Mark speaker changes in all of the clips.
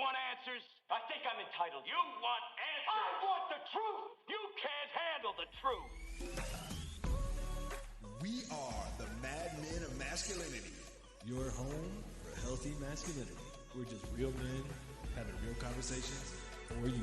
Speaker 1: want answers? I think I'm entitled. You want answers? I want the truth. You can't handle the truth.
Speaker 2: We are the Mad Men of Masculinity.
Speaker 3: Your home for healthy masculinity. We're just real men having real conversations for you.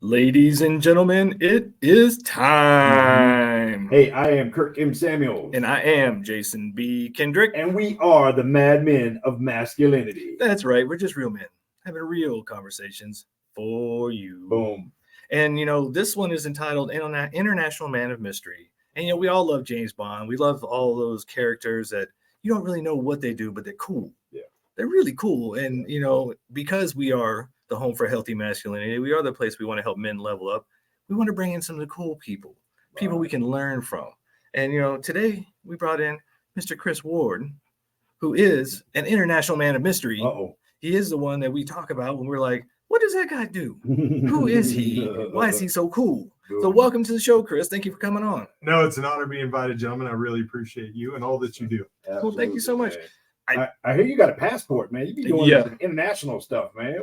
Speaker 4: Ladies and gentlemen, it is time.
Speaker 5: Hey, I am Kirk M. Samuels.
Speaker 4: And I am Jason B. Kendrick.
Speaker 5: And we are the Mad Men of Masculinity.
Speaker 4: That's right. We're just real men having real conversations for you.
Speaker 5: Boom.
Speaker 4: And, you know, this one is entitled International Man of Mystery. And, you know, we all love James Bond. We love all those characters that you don't really know what they do, but they're cool.
Speaker 5: Yeah.
Speaker 4: They're really cool. And, you know, because we are the home for healthy masculinity, we are the place we want to help men level up. We want to bring in some of the cool people, people we can learn from. And, you know, today we brought in Mr. Chris Ward, who is an international man of mystery.
Speaker 5: Uh-oh.
Speaker 4: He is the one that we talk about when we're like, what does that guy do? Who is he? Why is he so cool? So welcome to the show, Chris. Thank you for coming on.
Speaker 6: No, it's an honor to be invited, gentlemen. I really appreciat you and all that you do.
Speaker 5: Absolutely,
Speaker 4: well, thank you so much.
Speaker 5: I hear you got a passport, man. You be doing some international stuff, man.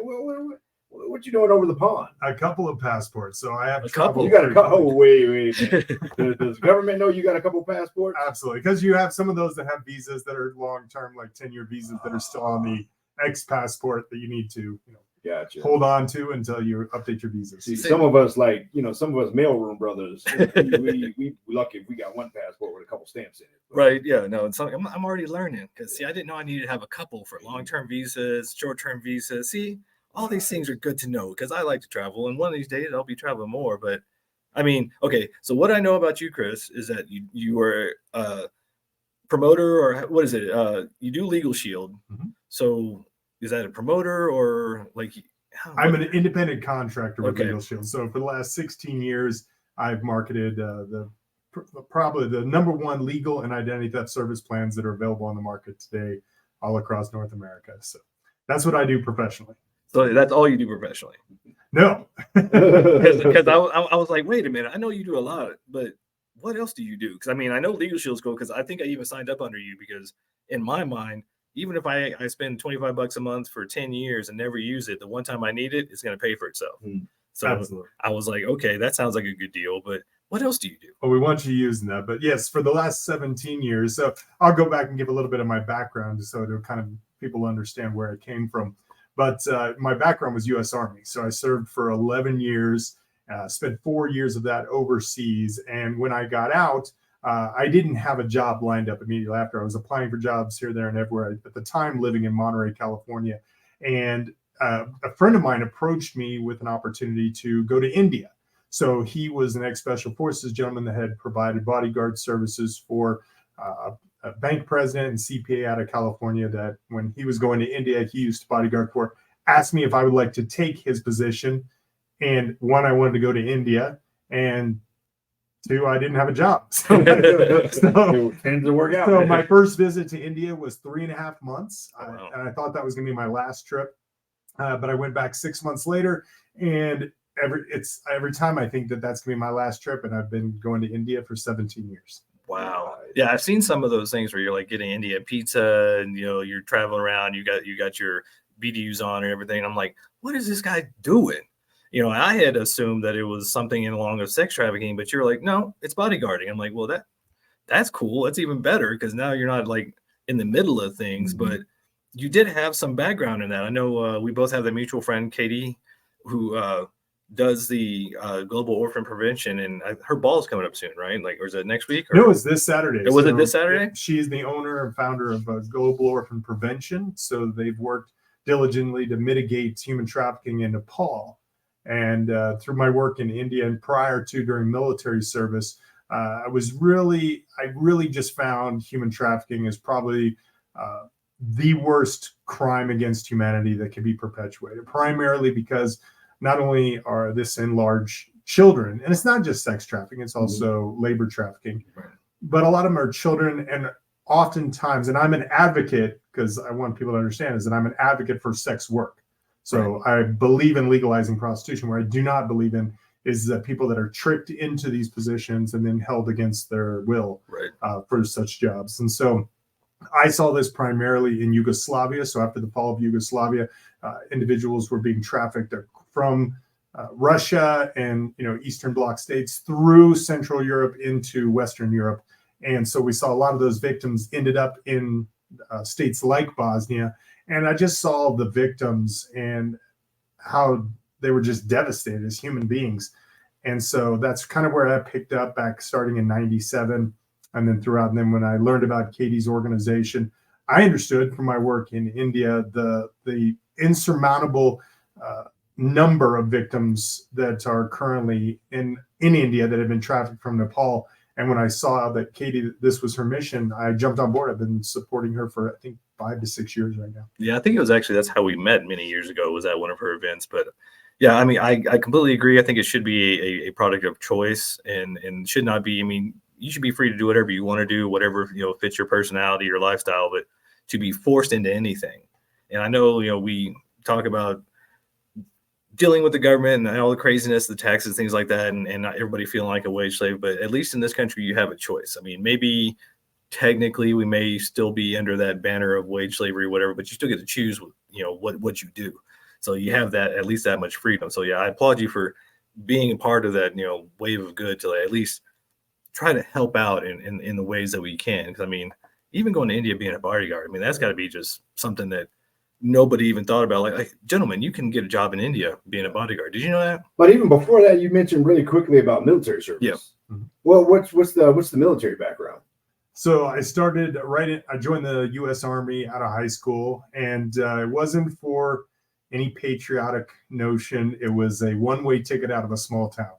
Speaker 5: What you doing over the pond?
Speaker 6: A couple of passports. So I have
Speaker 4: a couple.
Speaker 5: You got a couple. Oh, wait. Does the government know you got a couple passports?
Speaker 6: Absolutely, because you have some of those that have visas that are long-term, like 10-year visas that are still on the X passport that you need to, hold on to until you update your visas.
Speaker 5: See, some of us mailroom brothers, we lucky if we got one passport with a couple stamps in it. But.
Speaker 4: Right? Yeah. No, it's something I'm already learning because I didn't know I needed to have a couple for long-term visas, short-term visas. See, all these things are good to know because I like to travel, and one of these days I'll be traveling more. But I mean, okay. So what I know about you, Chris, is that you are a promoter, or what is it? You do LegalShield.
Speaker 6: Mm-hmm.
Speaker 4: So. Is that a promoter or like?
Speaker 6: I'm an independent contractor with LegalShield. So for the last 16 years, I've marketed probably the number one legal and identity theft service plans that are available on the market today, all across North America. So that's what I do professionally. So
Speaker 4: that's all you do professionally?
Speaker 6: No,
Speaker 4: because I was like, wait a minute, I know you do a lot, but what else do you do? Because I mean, I know LegalShield's cool because I think I even signed up under you because in my mind. Even if I spend $25 a month for 10 years and never use it, the one time I need it, it's going to pay for itself. So absolutely. I was like, okay, that sounds like a good deal. But what else do you do?
Speaker 6: Well, we want you using that. But yes, for the last 17 years. So I'll go back and give a little bit of my background so to kind of people understand where I came from. But my background was U.S. Army. So I served for 11 years, spent 4 years of that overseas. And when I got out, I didn't have a job lined up immediately after. I was applying for jobs here, there, and everywhere. At the time, living in Monterey, California. And a friend of mine approached me with an opportunity to go to India. So he was an ex-special forces gentleman that had provided bodyguard services for a bank president and CPA out of California that when he was going to India, he used to bodyguard for, asked me if I would like to take his position. And one, I wanted to go to India. And two, I didn't have a job. So
Speaker 5: it tends to work out.
Speaker 6: So my first visit to India was 3.5 months.
Speaker 4: Wow.
Speaker 6: And I thought that was going to be my last trip. But I went back 6 months later. And every time I think that that's going to be my last trip. And I've been going to India for 17 years.
Speaker 4: Wow. Yeah, I've seen some of those things where you're like getting India pizza and, you're traveling around. You got your BDUs on and everything. I'm like, what is this guy doing? I had assumed that it was something along with sex trafficking, but you're like, no, it's bodyguarding. I'm like, well, that's cool. That's even better because now you're not like in the middle of things, but you did have some background in that. I know we both have the mutual friend, Katie, who does the global orphan prevention, and her ball is coming up soon, right? Like, or is it next week? Or?
Speaker 6: No, it's this Saturday.
Speaker 4: Was it this Saturday?
Speaker 6: She is the owner and founder of Global Orphan Prevention. So they've worked diligently to mitigate human trafficking in Nepal. And through my work in India and prior to during military service, I really just found human trafficking is probably the worst crime against humanity that can be perpetuated, primarily because not only are this in large children, and it's not just sex trafficking, it's also labor trafficking, but a lot of them are children. And oftentimes, and I'm an advocate because I want people to understand is that I'm an advocate for sex work. So I believe in legalizing prostitution. Where I do not believe in is that people that are tricked into these positions and then held against their will for such jobs. And so I saw this primarily in Yugoslavia. So after the fall of Yugoslavia, individuals were being trafficked from Russia and Eastern Bloc states through Central Europe into Western Europe. And so we saw a lot of those victims ended up in states like Bosnia. And I just saw the victims and how they were just devastated as human beings. And so that's kind of where I picked up back starting in 97 and then throughout. And then when I learned about Katie's organization, I understood from my work in India the insurmountable number of victims that are currently in India that have been trafficked from Nepal. And when I saw that Katie, this was her mission, I jumped on board. I've been supporting her for, I think, 5 to 6 years right now.
Speaker 4: Yeah, I think it was actually, that's how we met many years ago, was at one of her events. But yeah, I mean, I completely agree. I think it should be a product of choice and should not be, I mean, you should be free to do whatever you want to do, whatever, fits your personality or lifestyle, but to be forced into anything. And I know, we talk about dealing with the government and all the craziness, the taxes, things like that, and not everybody feeling like a wage slave, but at least in this country, you have a choice. I mean, maybe technically we may still be under that banner of wage slavery, whatever, but you still get to choose, what you do. So you have that, at least that much freedom. So yeah, I applaud you for being a part of that, wave of good to at least try to help out in the ways that we can. Because I mean, even going to India being a bodyguard, I mean, that's got to be just something that nobody even thought about. Like, gentlemen, you can get a job in India being a bodyguard. Did you know that?
Speaker 5: But even before that, you mentioned really quickly about military service.
Speaker 4: Yeah.
Speaker 6: Mm-hmm.
Speaker 5: Well, what's the military background?
Speaker 6: So I started I joined the U.S. Army out of high school, and it wasn't for any patriotic notion. It was a one-way ticket out of a small town.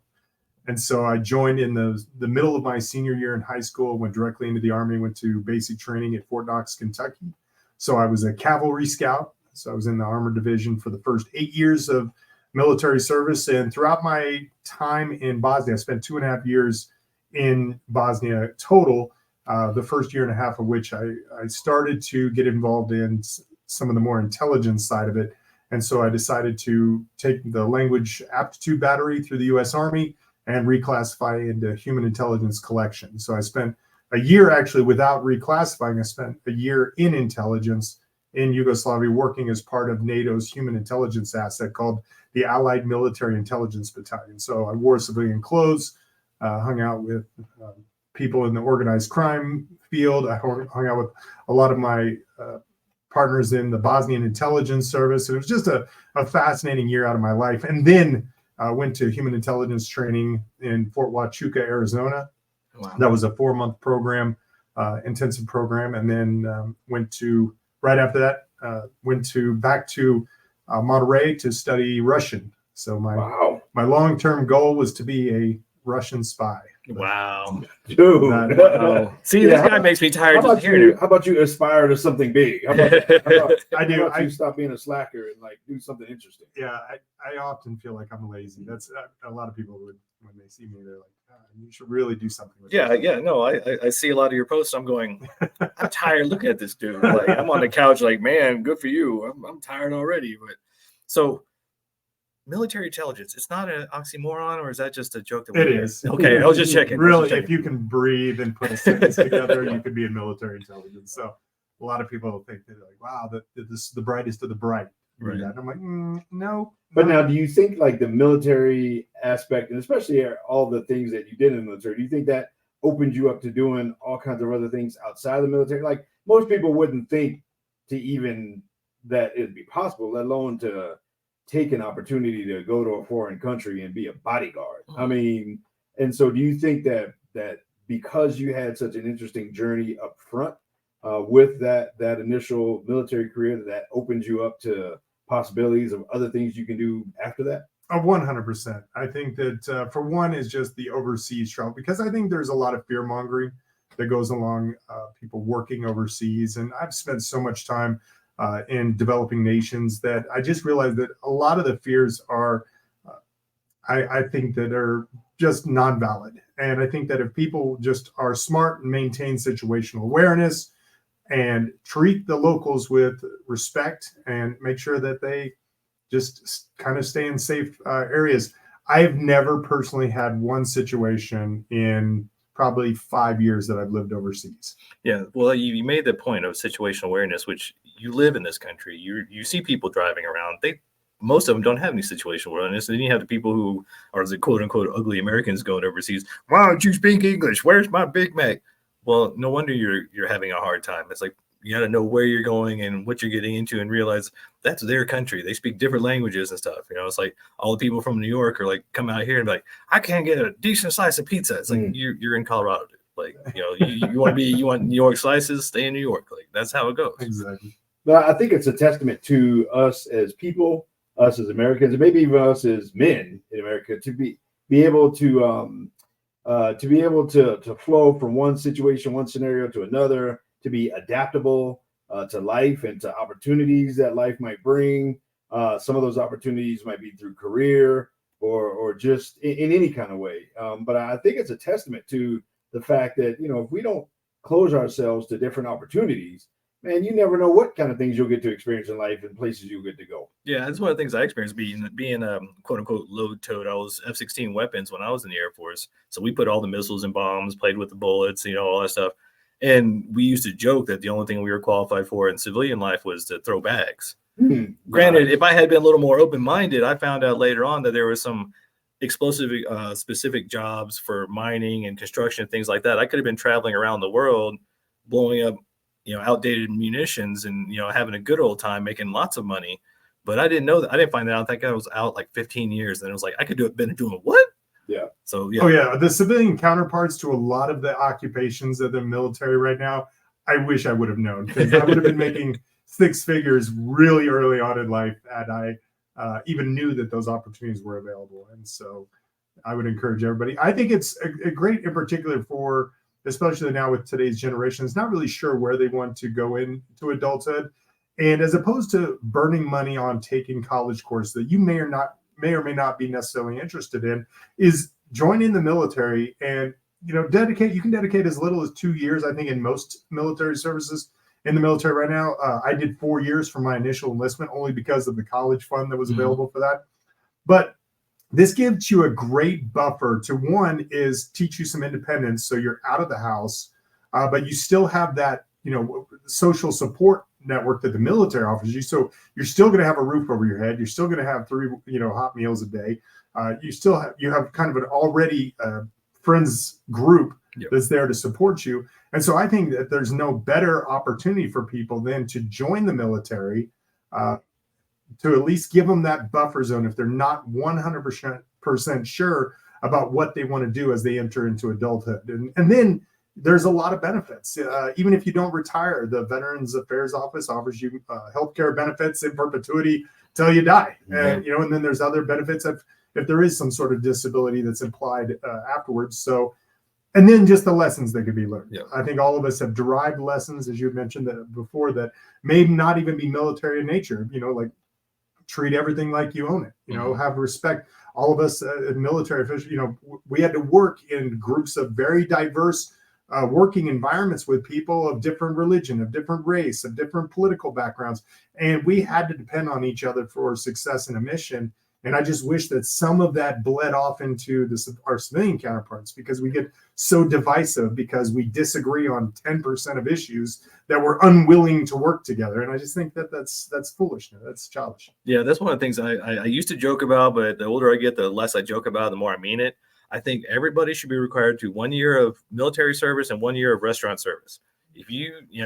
Speaker 6: And so I joined in the middle of my senior year in high school, went directly into the Army, went to basic training at Fort Knox, Kentucky. So I was a cavalry scout. So I was in the armored division for the first 8 years of military service. And throughout my time in Bosnia, I spent 2.5 years in Bosnia total, the first year and a half of which I started to get involved in some of the more intelligence side of it. And so I decided to take the language aptitude battery through the U.S. Army and reclassify into human intelligence collection. So I spent a year actually without reclassifying. I spent a year in intelligence in Yugoslavia working as part of NATO's human intelligence asset called the Allied Military Intelligence Battalion. So I wore civilian clothes, hung out with people in the organized crime field. I hung out with a lot of my partners in the Bosnian intelligence service. And it was just a fascinating year out of my life. And then went to human intelligence training in Fort Huachuca, Arizona.
Speaker 4: Wow.
Speaker 6: That was a 4-month program, intensive program. And then right after that, went back to Monterey to study Russian. So my long-term goal was to be a Russian spy.
Speaker 4: Wow.
Speaker 5: Dude.
Speaker 4: Wow. See, this guy makes me tired just hearing it.
Speaker 5: How about you aspire to something big? How about you stop being a slacker and do something interesting?
Speaker 6: Yeah, I often feel like I'm lazy. That's a lot of people would, when they see me, they're like, you should really do something with
Speaker 4: this. No, I see a lot of your posts. I'm going, I'm tired looking at this dude. Like, I'm on the couch like, man, good for you. I'm tired already. But so military intelligence, it's not an oxymoron, or is that just a joke?
Speaker 6: It is.
Speaker 4: Okay, I was just checking.
Speaker 6: Really, if you can breathe and put a sentence together, you could be in military intelligence. So a lot of people think they're like, wow, this is the brightest of the bright.
Speaker 4: Right.
Speaker 6: And I'm like, no.
Speaker 5: But now, do you think the military aspect, and especially all the things that you did in the military, do you think that opened you up to doing all kinds of other things outside of the military? Like, most people wouldn't think to even that it'd be possible, let alone to take an opportunity to go to a foreign country and be a bodyguard. I mean, and so do you think that because you had such an interesting journey up front with that initial military career, that opens you up to possibilities of other things you can do after that?
Speaker 6: 100%. I think that for one is just the overseas travel, because I think there's a lot of fear mongering that goes along people working overseas. And I've spent so much time in developing nations that I just realized that a lot of the fears are, I think that are just non-valid. And I think that if people just are smart and maintain situational awareness and treat the locals with respect and make sure that they just kind of stay in safe areas. I've never personally had one situation in probably 5 years that I've lived overseas.
Speaker 4: Yeah, well, you made the point of situational awareness, which you live in this country. You see people driving around. Most of them don't have any situational awareness. And then you have the people who are the quote unquote ugly Americans going overseas. Why don't you speak English? Where's my Big Mac? Well, no wonder you're having a hard time. It's like you got to know where you're going and what you're getting into and realize that's their country. They speak different languages and stuff. It's like all the people from New York are like come out here and be like, I can't get a decent slice of pizza. It's like you're in Colorado, dude. Like, you want New York slices, stay in New York. Like that's how it goes.
Speaker 6: Exactly.
Speaker 5: But I think it's a testament to us as people, us as Americans, and maybe even us as men in America to be able to flow from one situation, one scenario to another, to be adaptable to life and to opportunities that life might bring. Some of those opportunities might be through career or just in any kind of way. But I think it's a testament to the fact that, if we don't close ourselves to different opportunities, man, you never know what kind of things you'll get to experience in life and places you'll get to go. Yeah,
Speaker 4: that's one of the things I experienced being quote unquote load toad. I was F-16 weapons when I was in the Air Force. So we put all the missiles and bombs, played with the bullets, all that stuff. And we used to joke that the only thing we were qualified for in civilian life was to throw bags. Granted, if I had been a little more open-minded, I found out later on that there was some explosive specific jobs for mining and construction, things like that. I could have been traveling around the world, blowing up, outdated munitions and, having a good old time, making lots of money. But I didn't know that. I didn't find that out. I think I was out like 15 years. And it was like, I could been doing what?
Speaker 5: Yeah.
Speaker 4: So, yeah.
Speaker 6: Oh, yeah. The civilian counterparts to a lot of the occupations of the military right now, I wish I would have known, because I would have been making six figures really early on in life, and I even knew that those opportunities were available. And so I would encourage everybody. I think it's a great in particular for, especially now with today's generation, is not really sure where they want to go into adulthood. And as opposed to burning money on taking college courses that you may or may not be necessarily interested in, is joining the military and, you can dedicate as little as 2 years, I think, in most military services in the military right now. I did 4 years for my initial enlistment only because of the college fund that was available for that. But this gives you a great buffer to, one, is teach you some independence. So you're out of the house, but you still have that, social support network that the military offers you. So you're still going to have a roof over your head. You're still going to have 3, hot meals a day. You have kind of an already friends group that's there to support you. And so I think that there's no better opportunity for people than to join the military, to at least give them that buffer zone if they're not 100% sure about what they want to do as they enter into adulthood. And then there's a lot of benefits. Even if you don't retire, the Veterans Affairs Office offers you healthcare benefits in perpetuity till you die. And then there's other benefits if there is some sort of disability that's implied afterwards. So, and then just the lessons that could be learned. Yeah. I think all of us have derived lessons, as you mentioned before, that may not even be military in nature. Like treat everything like you own it. Have respect. All of us military officials, we had to work in groups of very diverse working environments with people of different religion, of different race, of different political backgrounds. And we had to depend on each other for success in a mission. And I just wish that some of that bled off into our civilian counterparts, because we get so divisive because we disagree on 10% of issues that we're unwilling to work together. And I just think that that's foolish. That's childish.
Speaker 4: Yeah, that's one of the things I used to joke about, but the older I get, the less I joke about it, the more I mean it. I think everybody should be required to 1 year of military service and 1 year of restaurant service. If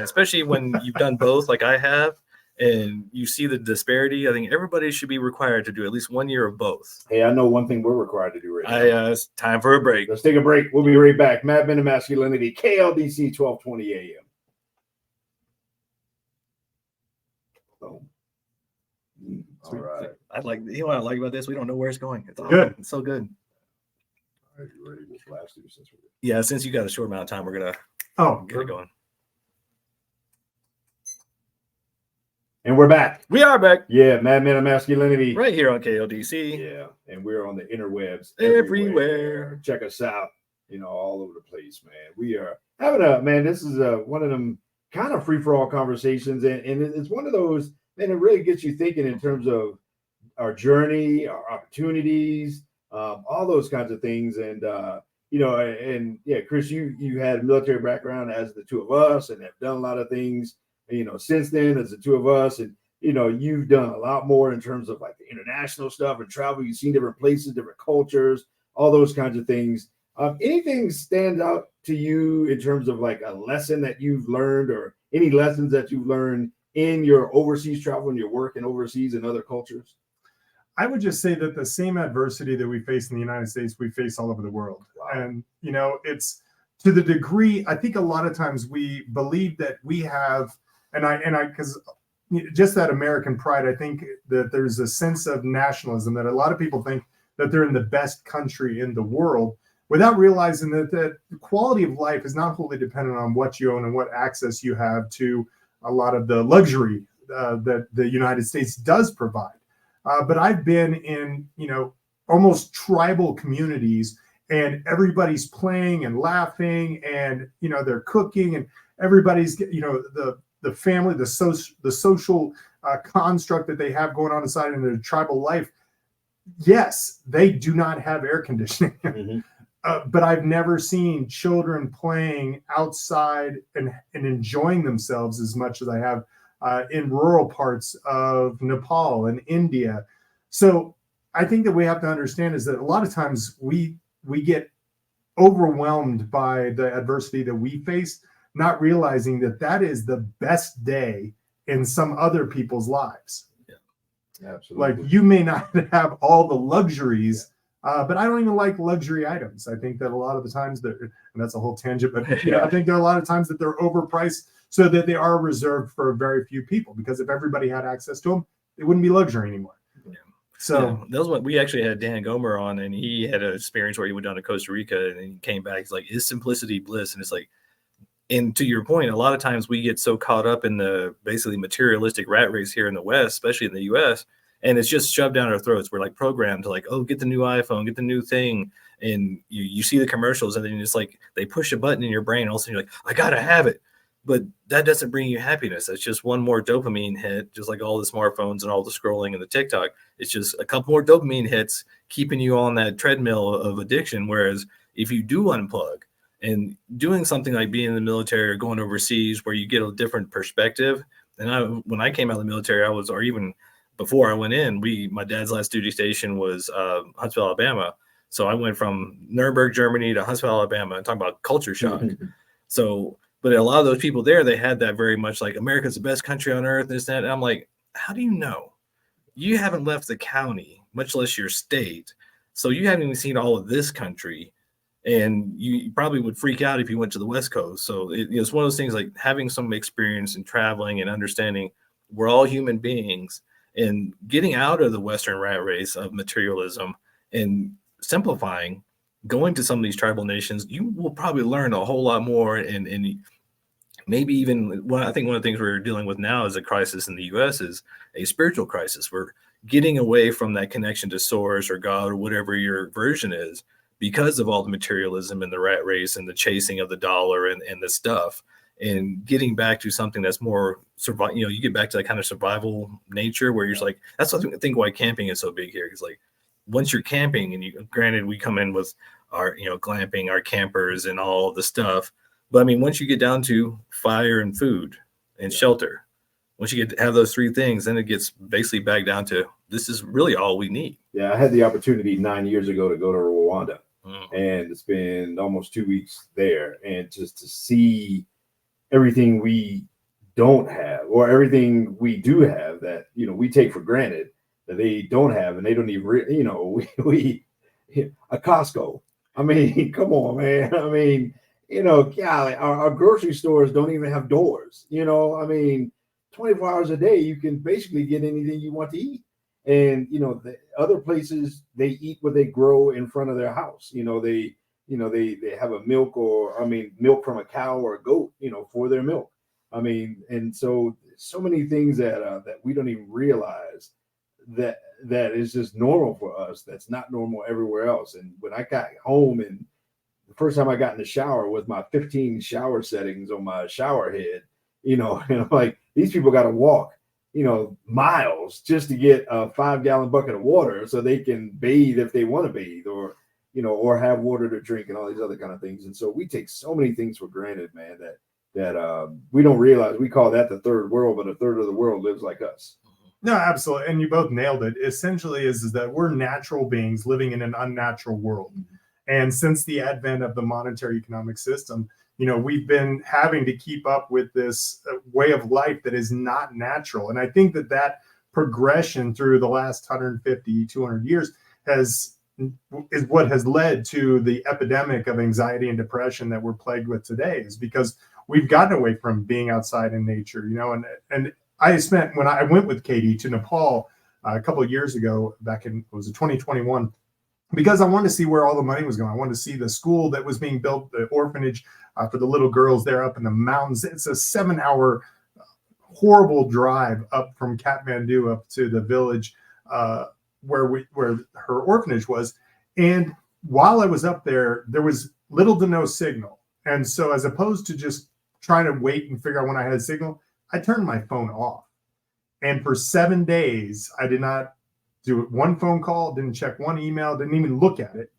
Speaker 4: especially when you've done both like I have, and you see the disparity, I think everybody should be required to do at least 1 year of both.
Speaker 5: Hey, I know one thing we're required to do right now.
Speaker 4: It's time for a break.
Speaker 5: Let's take a break. We'll be right back. Mad Men of Masculinity, KLDC 1220 AM. Boom. All right.
Speaker 4: What I like about this, we don't know where it's going. It's awesome.
Speaker 6: Good.
Speaker 4: It's so good.
Speaker 5: All right, you ready to blast through since we're good?
Speaker 4: Yeah, since you got a short amount of time, we're gonna get it going.
Speaker 5: And we're back.
Speaker 4: We are back.
Speaker 5: Yeah, Mad Men of Masculinity.
Speaker 4: Right here on KLDC.
Speaker 5: Yeah, and we're on the interwebs
Speaker 4: everywhere.
Speaker 5: Check us out, all over the place, man. We are having this is one of them kind of free-for-all conversations, and it's one of those, man, it really gets you thinking in terms of our journey, our opportunities, all those kinds of things. And, and yeah, Chris, you had a military background as the two of us, and have done a lot of things, since then as the two of us, and you've done a lot more in terms of like the international stuff and travel. You've seen different places, different cultures, all those kinds of things. Anything stand out to you in terms of like a lesson that you've learned, or any lessons that you've learned in your overseas travel and your work in overseas and other cultures?
Speaker 6: I would just say that the same adversity that we face in the United States, we face all over the world. Wow. And, it's to the degree, I think a lot of times we believe that we have, because just that American pride, I think that there's a sense of nationalism that a lot of people think that they're in the best country in the world, without realizing that the quality of life is not wholly dependent on what you own and what access you have to a lot of the luxury that the United States does provide. But I've been in, almost tribal communities, and everybody's playing and laughing, and, they're cooking, and everybody's, the family, the social construct that they have going on inside in their tribal life. Yes, they do not have air conditioning, but I've never seen children playing outside and enjoying themselves as much as I have in rural parts of Nepal and India. So I think that we have to understand is that a lot of times we get overwhelmed by the adversity that we face, not realizing that that is the best day in some other people's lives.
Speaker 5: Yeah, absolutely.
Speaker 6: Like, you may not have all the luxuries, but I don't even like luxury items. I think that a lot of the times and that's a whole tangent, but I think there are a lot of times that they're overpriced so that they are reserved for very few people, because if everybody had access to them, it wouldn't be luxury anymore.
Speaker 4: Yeah.
Speaker 6: So
Speaker 4: that was what we actually had Dan Gomer on, and he had an experience where he went down to Costa Rica and he came back. He's like, is simplicity bliss? And it's like, and to your point, a lot of times we get so caught up in the basically materialistic rat race here in the West, especially in the US, and it's just shoved down our throats. We're like programmed to like, oh, get the new iPhone, get the new thing. And you see the commercials, and then it's like they push a button in your brain. All of a sudden you're like, I gotta have it. But that doesn't bring you happiness. That's just one more dopamine hit, just like all the smartphones and all the scrolling and the TikTok. It's just a couple more dopamine hits keeping you on that treadmill of addiction. Whereas if you do unplug and doing something like being in the military or going overseas where you get a different perspective. And when I came out of the military, or even before I went in, my dad's last duty station was Huntsville, Alabama. So I went from Nuremberg, Germany to Huntsville, Alabama, and talking about culture shock. So, but a lot of those people there, they had that very much like America's the best country on earth, this, that. And I'm like, how do you know? You haven't left the county, much less your state. So you haven't even seen all of this country. And you probably would freak out if you went to the West Coast. So it's one of those things like having some experience in traveling and understanding we're all human beings, and getting out of the Western rat race of materialism and simplifying, going to some of these tribal nations, you will probably learn a whole lot more. And maybe even I think one of the things we're dealing with now as a crisis in the US is a spiritual crisis. We're getting away from that connection to source or God or whatever your version is, because of all the materialism and the rat race and the chasing of the dollar and the stuff, and getting back to something that's more survival. You get back to that kind of survival nature where you're just like, that's what I think why camping is so big here. It's like, once you're camping, and granted, we come in with our, glamping, our campers and all the stuff. But I mean, once you get down to fire and food and shelter, once you get to have those three things, then it gets basically back down to this is really all we need.
Speaker 5: Yeah. I had the opportunity 9 years ago to go to Rwanda, and it's been almost 2 weeks there. And just to see everything we don't have, or everything we do have that, we take for granted, that they don't have, and they don't even, we a Costco. I mean, come on, man. I mean, golly, our grocery stores don't even have doors. I mean, 24 hours a day, you can basically get anything you want to eat. And, the other places, they eat what they grow in front of their house. They have a milk from a cow or a goat, for their milk. I mean, and so many things that we don't even realize that is just normal for us. That's not normal everywhere else. And when I got home, and the first time I got in the shower was my 15 shower settings on my shower head, and I'm like, these people got to walk, miles just to get a 5-gallon bucket of water so they can bathe if they want to bathe, or, or have water to drink and all these other kind of things. And so we take so many things for granted, man, that we don't realize. We call that the third world, but a third of the world lives like us.
Speaker 6: No, absolutely. And you both nailed it. Essentially is that we're natural beings living in an unnatural world. And since the advent of the monetary economic system, we've been having to keep up with this way of life that is not natural. And I think that progression through the last 150, 200 years is what has led to the epidemic of anxiety and depression that we're plagued with today, is because we've gotten away from being outside in nature, and when I went with Katie to Nepal a couple of years ago, back in, was it 2021, because I wanted to see where all the money was going. I wanted to see the school that was being built, the orphanage for the little girls there up in the mountains. It's a 7-hour horrible drive up from Kathmandu up to the village where her orphanage was. And while I was up there, there was little to no signal. And so as opposed to just trying to wait and figure out when I had signal, I turned my phone off. And for 7 days, I did not do one phone call, didn't check one email, didn't even look at it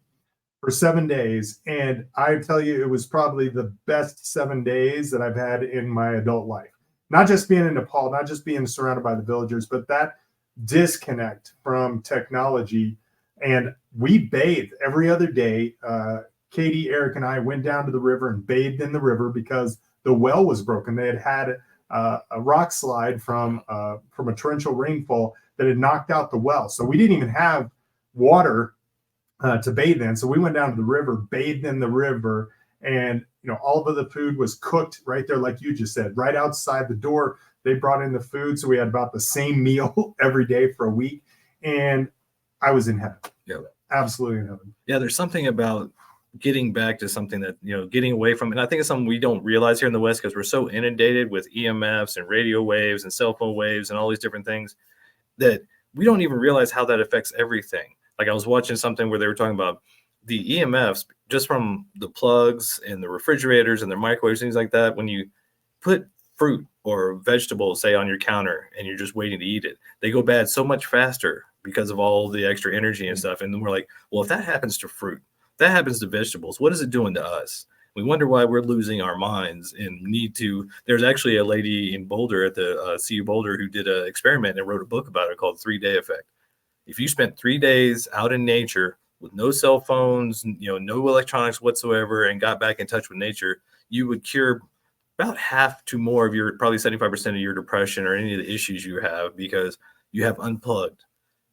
Speaker 6: for 7 days. And I tell you, it was probably the best 7 days that I've had in my adult life. Not just being in Nepal, not just being surrounded by the villagers, but that disconnect from technology. And we bathed every other day. Katie, Eric, and I went down to the river and bathed in the river because the well was broken. They had a rock slide from a torrential rainfall that had knocked out the well. So we didn't even have water to bathe in. So we went down to the river, bathed in the river, and all of the food was cooked right there, like you just said, right outside the door. They brought in the food, so we had about the same meal every day for a week, and I was in heaven.
Speaker 4: Yeah,
Speaker 6: absolutely in heaven.
Speaker 4: Yeah, there's something about getting back to something that, getting away from, and I think it's something we don't realize here in the West because we're so inundated with EMFs and radio waves and cell phone waves and all these different things that we don't even realize how that affects everything. Like I was watching something where they were talking about the EMFs just from the plugs and the refrigerators and the microwaves, things like that. When you put fruit or vegetables, say, on your counter and you're just waiting to eat it, they go bad so much faster because of all the extra energy and stuff. And then we're like, well, if that happens to fruit, that happens to vegetables, what is it doing to us? We wonder why we're losing our minds and need to. There's actually a lady in Boulder at the CU Boulder who did an experiment and wrote a book about it called 3-Day Effect. If you spent 3 days out in nature with no cell phones, no electronics whatsoever, and got back in touch with nature, you would cure about half to more of your, probably 75% of your depression or any of the issues you have, because you have unplugged.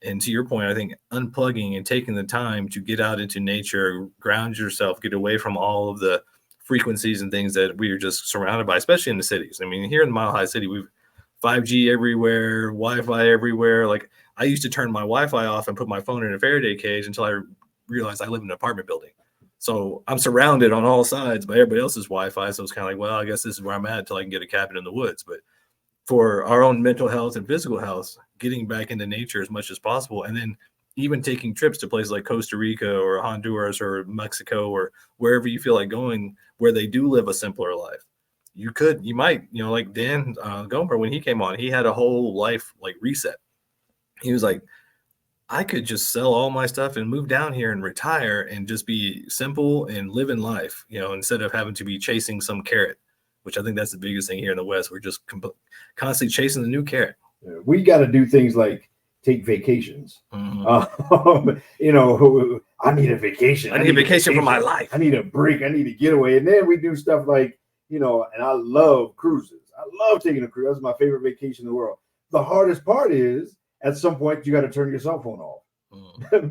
Speaker 4: And to your point, I think unplugging and taking the time to get out into nature, ground yourself, get away from all of the frequencies and things that we are just surrounded by, especially in the cities. I mean, here in the Mile High City, we've 5G everywhere, Wi-Fi everywhere. Like I used to turn my Wi-Fi off and put my phone in a Faraday cage until I realized I live in an apartment building. So I'm surrounded on all sides by everybody else's Wi-Fi. So it's kind of like, well, I guess this is where I'm at until I can get a cabin in the woods. But for our own mental health and physical health, getting back into nature as much as possible, and then even taking trips to places like Costa Rica or Honduras or Mexico or wherever you feel like going, where they do live a simpler life. You might, like Dan Gomer, when he came on, he had a whole life like reset. He was like, I could just sell all my stuff and move down here and retire and just be simple and live in life, instead of having to be chasing some carrot, which I think that's the biggest thing here in the West. We're just constantly chasing the new carrot.
Speaker 5: We got to do things like take vacations.
Speaker 4: Mm-hmm.
Speaker 5: I need a vacation.
Speaker 4: I need a vacation from my life.
Speaker 5: I need a break. I need a getaway. And then we do stuff like, and I love cruises. I love taking a cruise. That's my favorite vacation in the world. The hardest part is at some point you got to turn your cell phone off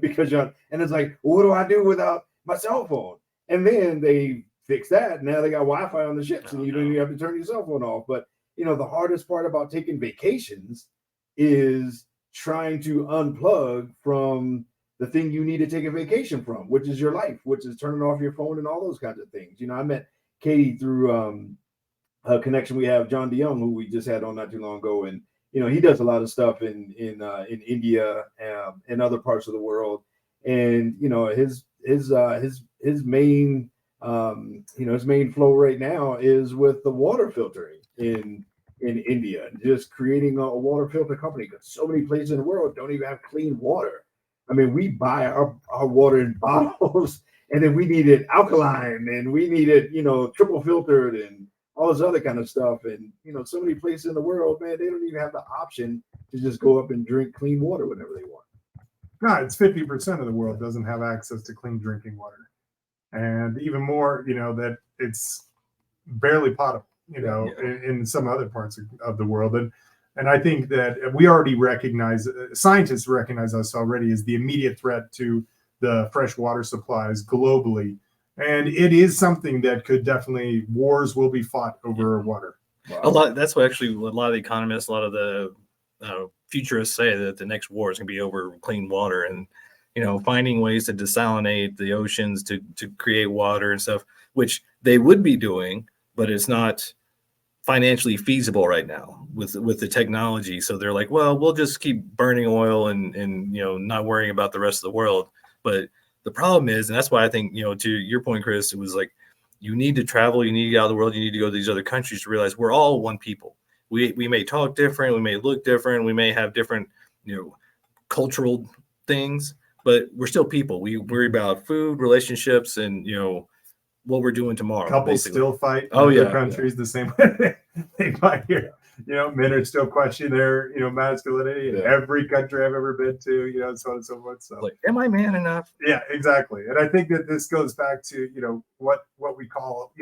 Speaker 5: because and it's like, well, what do I do without my cell phone? And then they fix that. Now they got Wi-Fi on the ships and you don't even have to turn your cell phone off. But the hardest part about taking vacations is trying to unplug from the thing you need to take a vacation from, which is your life, which is turning off your phone and all those kinds of things. I met Katie through a connection we have, John DeYoung, who we just had on not too long ago. And, he does a lot of stuff in India and other parts of the world. And, his main, his main flow right now is with the water filtering in India, just creating a water filter company, because so many places in the world don't even have clean water. I mean, we buy our water in bottles, and then we need it alkaline, and we need it, triple filtered, and all this other kind of stuff. And so many places in the world, man, they don't even have the option to just go up and drink clean water whenever they want.
Speaker 6: No, it's 50% of the world doesn't have access to clean drinking water, and even more, that it's barely potable, in some other parts of the world. And I think that we already recognize, scientists recognize us already as the immediate threat to the fresh water supplies globally. And it is something that could definitely, wars will be fought over water.
Speaker 4: Wow. That's what actually a lot of the economists, a lot of the futurists say, that the next war is going to be over clean water, and finding ways to desalinate the oceans to create water and stuff, which they would be doing, but it's not financially feasible right now with the technology. So they're like, well, we'll just keep burning oil and not worrying about the rest of the world. But the problem is, and that's why I think, to your point, Chris, it was like, you need to travel, you need to get out of the world, you need to go to these other countries to realize we're all one people. We may talk different, we may look different, we may have different, cultural things, but we're still people. We worry about food, relationships, and what we're doing tomorrow.
Speaker 6: Couples still fight in other countries the same way they fight here. Men are still questioning their masculinity in every country I've ever been to, so on and so forth. So,
Speaker 4: like, am I man enough?
Speaker 6: Yeah, exactly. And I think that this goes back to what we call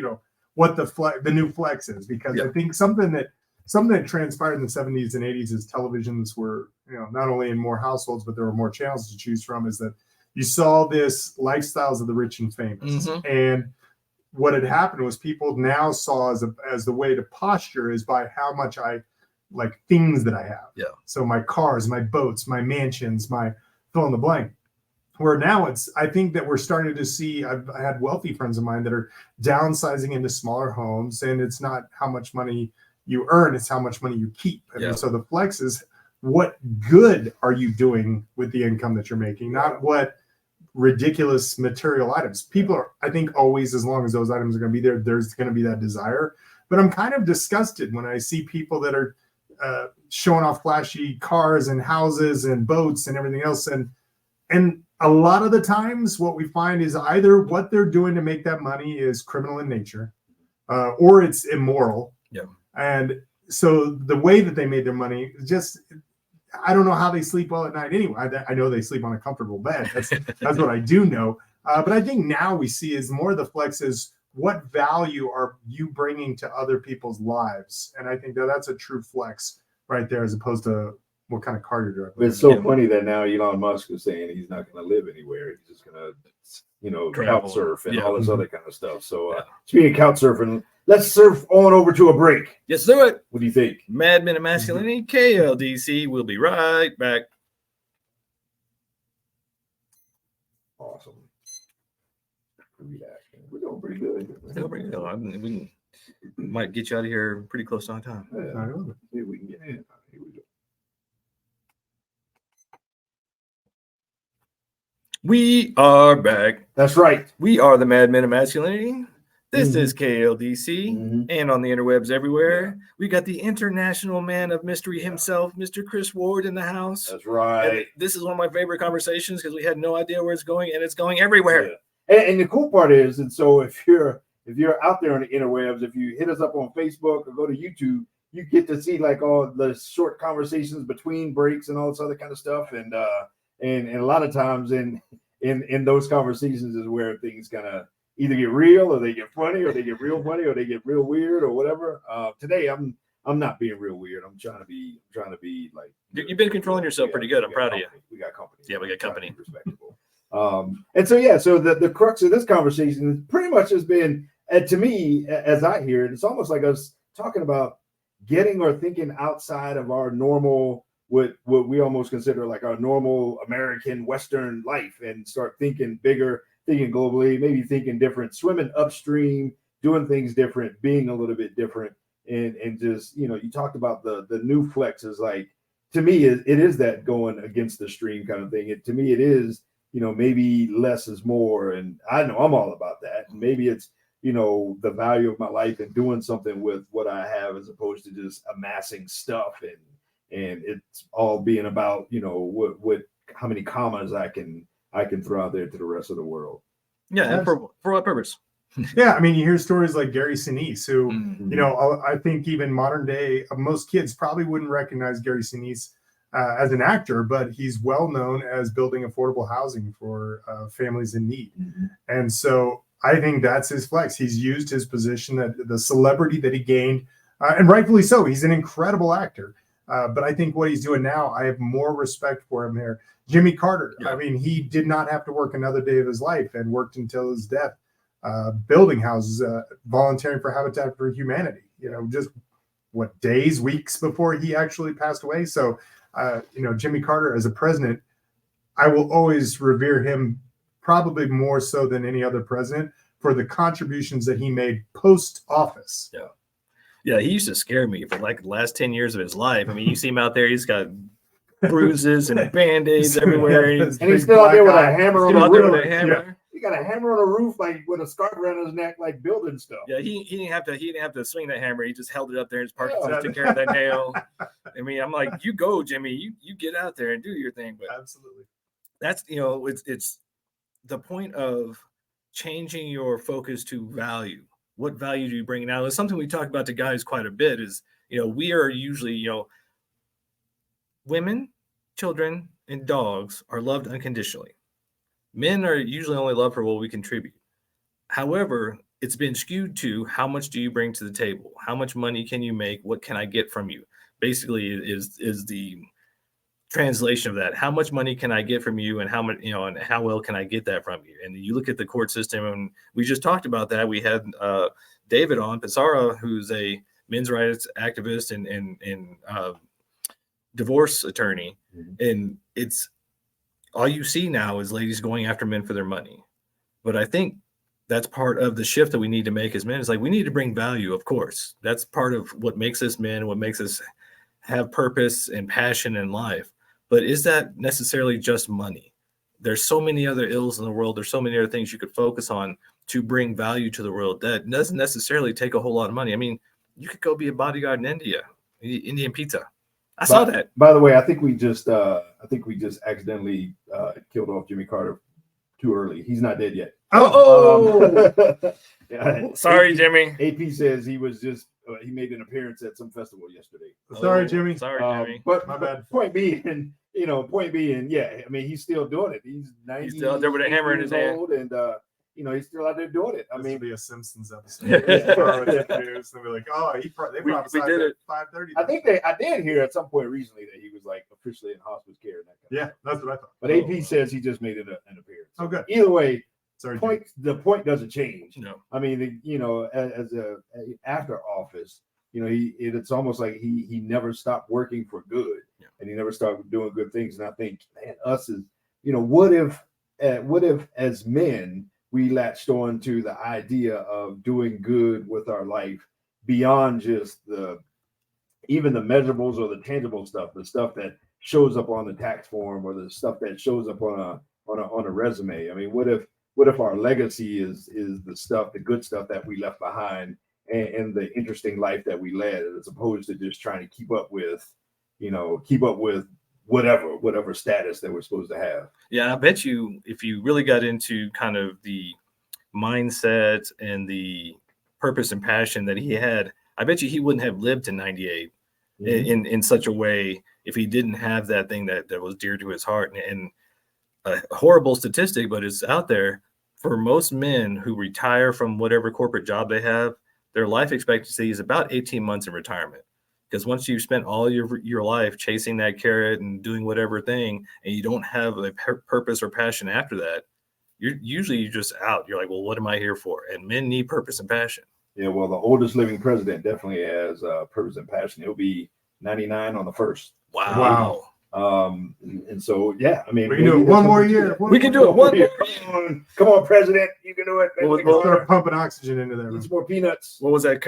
Speaker 6: what the new flex is, because I think something that transpired in the 70s and 80s is televisions were not only in more households, but there were more channels to choose from. Is that you saw this lifestyles of the rich and famous, and what had happened was people now saw as the way to posture is by how much I like things that I have.
Speaker 4: Yeah.
Speaker 6: So my cars, my boats, my mansions, my fill in the blank. Where now I think that we're starting to see, I had wealthy friends of mine that are downsizing into smaller homes, and it's not how much money you earn, it's how much money you keep. I mean, so the flex is, what good are you doing with the income that you're making, not what ridiculous material items. People are, I think, always, as long as those items are going to be there, there's going to be that desire. But I'm kind of disgusted when I see people that are showing off flashy cars and houses and boats and everything else. And a lot of the times what we find is either what they're doing to make that money is criminal in nature, or it's immoral.
Speaker 4: Yeah.
Speaker 6: And so the way that they made their money, just, I don't know how they sleep well at night anyway. I know they sleep on a comfortable bed. That's what I do know. But I think now we see is more the flex is, what value are you bringing to other people's lives? And I think that's a true flex right there, as opposed to what kind of car you're driving.
Speaker 5: It's so funny that now Elon Musk is saying he's not going to live anywhere. He's just going to, couch surf and all this other kind of stuff. So speaking of couch surfing, let's surf on over to a break.
Speaker 4: Let's do it.
Speaker 5: What do you think?
Speaker 4: Mad Men of Masculinity, KLDC. We'll be right back.
Speaker 5: Awesome. We're doing pretty good.
Speaker 4: We might get you out of here pretty close on time.
Speaker 5: See if we can get in. Here we go.
Speaker 4: We are back.
Speaker 5: That's right.
Speaker 4: We are the Mad Men of Masculinity. This is KLDC, and on the interwebs everywhere. We got the international man of mystery himself, Mr. Chris Ward, in the house.
Speaker 5: That's right.
Speaker 4: And this is one of my favorite conversations because we had no idea where it's going, and it's going everywhere.
Speaker 5: Yeah. And the cool part is, and so if you're out there on the interwebs, if you hit us up on Facebook or go to YouTube, you get to see like all the short conversations between breaks and all this other kind of stuff. And a lot of times in those conversations is where things kind of either get real, or they get funny, or they get real funny, or they get real weird, or whatever. Today I'm not being real weird. I'm trying to be like,
Speaker 4: you've been controlling yourself pretty good. I'm proud of you.
Speaker 5: We got company.
Speaker 4: Yeah, we got company.
Speaker 5: Respectable. And so the crux of this conversation pretty much has been, to me, as I hear it, it's almost like us talking about getting or thinking outside of our normal, what we almost consider like our normal American Western life, and start thinking bigger, thinking globally, maybe thinking different, swimming upstream, doing things different, being a little bit different, and just, you talked about the new flex is like, to me, it is that going against the stream kind of thing. To me, it is, maybe less is more. And I know I'm all about that. And maybe it's, the value of my life and doing something with what I have, as opposed to just amassing stuff. And it's all being about, what commas I can throw out there to the rest of the world.
Speaker 4: Yeah, and for what purpose?
Speaker 6: Yeah, I mean, you hear stories like Gary Sinise, who,
Speaker 5: Mhm.
Speaker 6: you know, I think even modern day, most kids probably wouldn't recognize Gary Sinise as an actor, but he's well known as building affordable housing for families in need.
Speaker 5: Mhm.
Speaker 6: And so I think that's his flex. He's used his position, that the celebrity that he gained, and rightfully so. He's an incredible actor. But I think what he's doing now, I have more respect for him there. Jimmy Carter,
Speaker 4: Yeah.
Speaker 6: I mean, he did not have to work another day of his life and worked until his death, building houses, volunteering for Habitat for Humanity, you know, just what, days, weeks before he actually passed away. So, you know, Jimmy Carter as a president, I will always revere him, probably more so than any other president, for the contributions that he made post office.
Speaker 4: Yeah. Yeah, he used to scare me for like the last 10 years of his life. I mean, you see him out there, he's got bruises and band-aids everywhere.
Speaker 5: And he's still out there with a hammer on the roof.
Speaker 4: Hammer.
Speaker 5: He got a hammer on the roof, like with a scarf around his neck, like building stuff.
Speaker 4: Yeah, he didn't have to swing that hammer. He just held it up there in his parking
Speaker 5: Yeah.
Speaker 4: spot, took care of that nail. I mean, I'm like, you go, Jimmy. You get out there and do your thing. But
Speaker 6: Absolutely.
Speaker 4: that's, you know, it's the point of changing your focus to value. What value do you bring? Now, it's something we talk about to guys quite a bit is, you know, we are usually, you know, women, children, and dogs are loved unconditionally. Men are usually only loved for what we contribute. However, it's been skewed to how much do you bring to the table? How much money can you make? What can I get from you? Basically is the translation of that. How much money can I get from you, and how much, you know, and how well can I get that from you? And you look at the court system, and we just talked about that. We had David on Pizarro, who's a men's rights activist and divorce attorney.
Speaker 5: Mhm.
Speaker 4: And it's all you see now is ladies going after men for their money. But I think that's part of the shift that we need to make as men. Is like, we need to bring value, of course. That's part of what makes us men, what makes us have purpose and passion in life. But is that necessarily just money? There's so many other ills in the world. There's so many other things you could focus on to bring value to the world. That doesn't necessarily take a whole lot of money. I mean, you could go be a bodyguard in India, Indian pizza. I saw that.
Speaker 5: By the way, I think we just accidentally killed off Jimmy Carter too early. He's not dead yet. Yeah.
Speaker 4: Sorry, Jimmy.
Speaker 5: AP says he was just he made an appearance at some festival yesterday.
Speaker 6: Sorry, Jimmy.
Speaker 4: Sorry, Jimmy.
Speaker 5: But
Speaker 6: My bad.
Speaker 5: Point being, yeah, I mean, he's still doing it. He's 90.
Speaker 4: He's still out there with a hammer in his hand.
Speaker 5: old, and he's still out there doing it. I
Speaker 6: This
Speaker 5: mean,
Speaker 6: would be a Simpsons episode. Tomorrow at the news, they'll be like, "Oh, they prophesied
Speaker 4: did
Speaker 6: at
Speaker 4: it.
Speaker 6: 5:30."
Speaker 5: I did hear at some point recently that he was like officially in hospice care and that kind of
Speaker 6: Yeah,
Speaker 5: stuff.
Speaker 6: that's what I thought.
Speaker 5: But AP says he just made it an appearance.
Speaker 6: Oh, good.
Speaker 5: Either way,
Speaker 6: Sorry, Jimmy.
Speaker 5: the point doesn't change.
Speaker 4: No.
Speaker 5: I mean, as after office, it's almost like he never stopped working for good,
Speaker 4: Yeah.
Speaker 5: and he never stopped doing good things. And I think, man, us as what if as men we latched on to the idea of doing good with our life beyond just even the measurables or the tangible stuff, the stuff that shows up on the tax form or the stuff that shows up on a resume. I mean, what if our legacy is the stuff, the good stuff that we left behind, and the interesting life that we led, as opposed to just trying to keep up with whatever status that we're supposed to have.
Speaker 4: Yeah, I bet you if you really got into kind of the mindset and the purpose and passion that he had, I bet you he wouldn't have lived to 98 in such a way if he didn't have that thing that was dear to his heart. And a horrible statistic, but it's out there. For most men who retire from whatever corporate job they have, their life expectancy is about 18 months in retirement. Because once you've spent all your life chasing that carrot and doing whatever thing, and you don't have a purpose or passion after that, you're just out. You're like, well, what am I here for? And men need purpose and passion.
Speaker 5: Yeah, well, the oldest living president definitely has purpose and passion. He'll be 99 on the 1st.
Speaker 4: Wow.
Speaker 5: And so, yeah, I mean,
Speaker 6: We can do it one more year.
Speaker 4: We can do it one more year.
Speaker 5: Come on, president, you can do it.
Speaker 6: We'll start pumping oxygen into there.
Speaker 5: Eat some more peanuts.
Speaker 4: What was that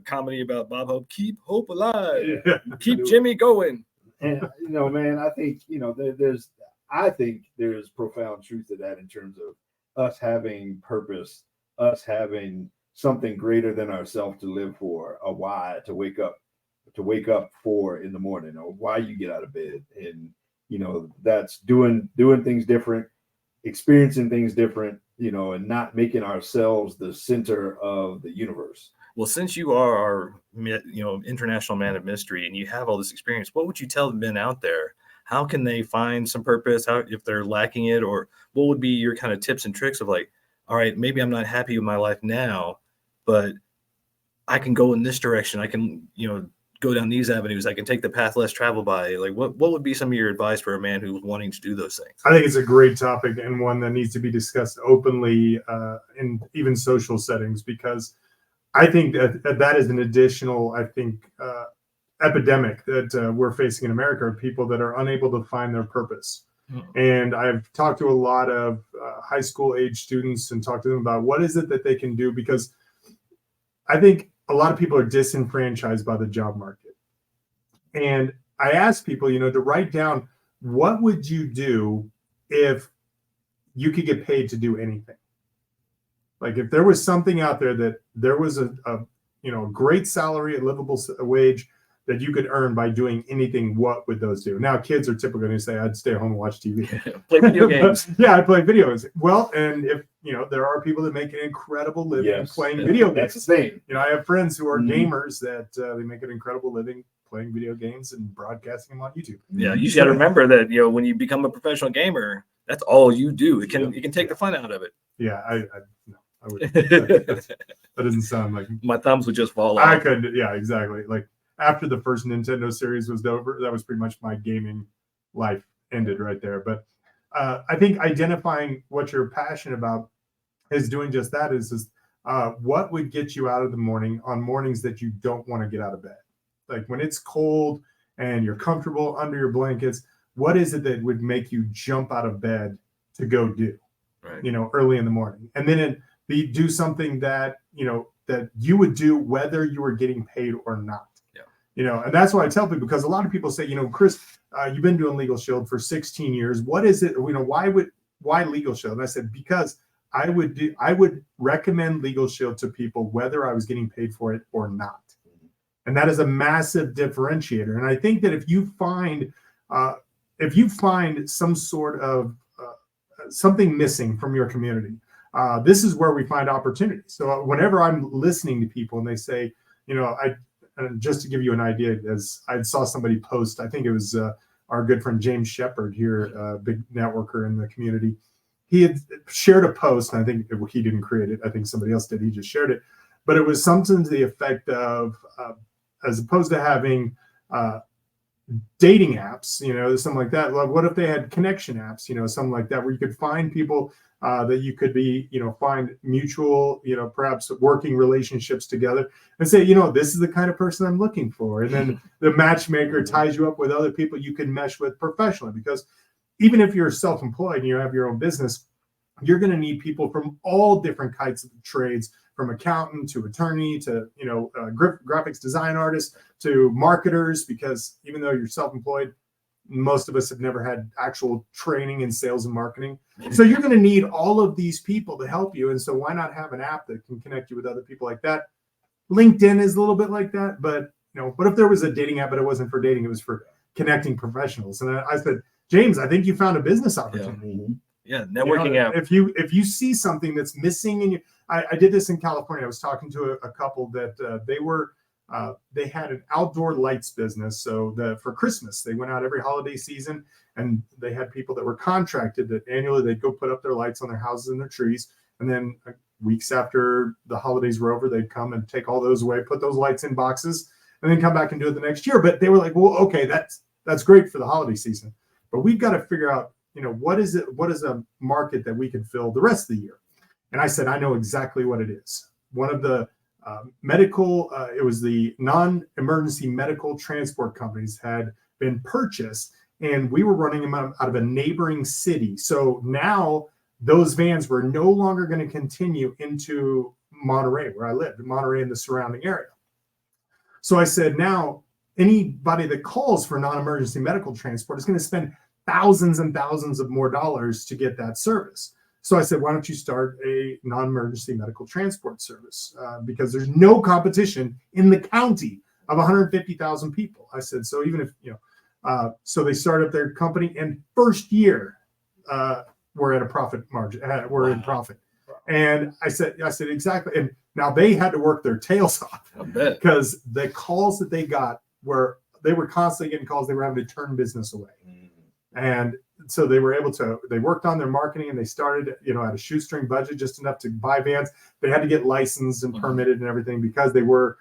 Speaker 4: comedy about Bob Hope? Keep hope alive.
Speaker 6: Yeah.
Speaker 4: Keep Jimmy going.
Speaker 5: And man, I think there's profound truth to that in terms of us having purpose, us having something greater than ourselves to live for, a why to wake up for in the morning, or why you get out of bed. And that's doing things different, experiencing things different, and not making ourselves the center of the universe.
Speaker 4: Well, since you are our, international man of mystery, and you have all this experience, what would you tell the men out there? How can they find some purpose? How, if they're lacking it, or what would be your kind of tips and tricks of like, all right, maybe I'm not happy with my life now, but I can go in this direction. I can, go down these avenues. I can take the path less traveled by. Like, what would be some of your advice for a man who's wanting to do those things?
Speaker 6: I think it's a great topic and one that needs to be discussed openly in even social settings, because I think that is an additional, epidemic that we're facing in America, of people that are unable to find their purpose. And I've talked to a lot of high school age students and talked to them about what is it that they can do, because I think a lot of people are disenfranchised by the job market. And I ask people, to write down, what would you do if you could get paid to do anything? Like, if there was something out there that there was a great salary, a livable wage that you could earn by doing anything, what would those do? Now, kids are typically going to say, I'd stay home and watch TV.
Speaker 4: Play video games.
Speaker 6: Yeah, I play video games. Well, and if, there are people that make an incredible living playing video games.
Speaker 5: That's the thing.
Speaker 6: I have friends who are gamers that they make an incredible living playing video games and broadcasting them on YouTube.
Speaker 4: Yeah, you just got to remember that, when you become a professional gamer, that's all you do. It can take the fun out of it.
Speaker 6: Yeah, I would. That doesn't sound like
Speaker 4: my thumbs would just fall off.
Speaker 6: I could. Yeah, exactly. Like, after the first Nintendo series was over, that was pretty much my gaming life ended right there. But I think identifying what you're passionate about is doing just that. Is what would get you out of the morning on mornings that you don't want to get out of bed? Like, when it's cold and you're comfortable under your blankets, what is it that would make you jump out of bed to go do, early in the morning? And then do something that, that you would do whether you were getting paid or not. And that's why I tell people, because a lot of people say, Chris, you've been doing LegalShield for 16 years. What is it? Why LegalShield? And I said, because I would recommend LegalShield to people whether I was getting paid for it or not. And that is a massive differentiator. And I think that if you find some sort of something missing from your community, this is where we find opportunities. So whenever I'm listening to people and they say, and just to give you an idea, as I saw somebody post, I think it was our good friend James Shepard here, a big networker in the community. He had shared a post, and I think he didn't create it. I think somebody else did. He just shared it. But it was something to the effect of, as opposed to having dating apps, something like that, what if they had connection apps, something like that, where you could find people that you could be, find mutual, perhaps working relationships together and say, this is the kind of person I'm looking for. And then the matchmaker ties you up with other people you can mesh with professionally, because even if you're self-employed and you have your own business, you're going to need people from all different kinds of trades, from accountant to attorney to, graphics design artist to marketers, because even though you're self-employed, most of us have never had actual training in sales and marketing. So you're going to need all of these people to help you. And so why not have an app that can connect you with other people like that? LinkedIn is a little bit like that, but but if there was a dating app, but it wasn't for dating, it was for connecting professionals. And I said, James, I think you found a business opportunity.
Speaker 4: Yeah, networking app.
Speaker 6: If you see something that's missing in you, I did this in California. I was talking to a couple that they had an outdoor lights business. So for Christmas, they went out every holiday season, and they had people that were contracted that annually they'd go put up their lights on their houses and their trees. And then weeks after the holidays were over, they'd come and take all those away, put those lights in boxes, and then come back and do it the next year. But they were like, well, okay, that's great for the holiday season, but we've got to figure out, what is a market that we can fill the rest of the year? And I said, I know exactly what it is. One of the it was the non-emergency medical transport companies had been purchased, and we were running them out of a neighboring city. So now those vans were no longer going to continue into Monterey, where I lived, Monterey and the surrounding area. So I said, now anybody that calls for non-emergency medical transport is going to spend thousands and thousands of more dollars to get that service. So I said, why don't you start a non-emergency medical transport service? Because there's no competition in the county of 150,000 people. I said, so even if, So they started up their company, and first year, we're at a profit margin. We're in profit. And I said exactly. And now they had to work their tails off because the calls that they got they were constantly getting calls. They were having to turn business away. And so they worked on their marketing, and they started, at a shoestring budget, just enough to buy vans. They had to get licensed and permitted and everything because they were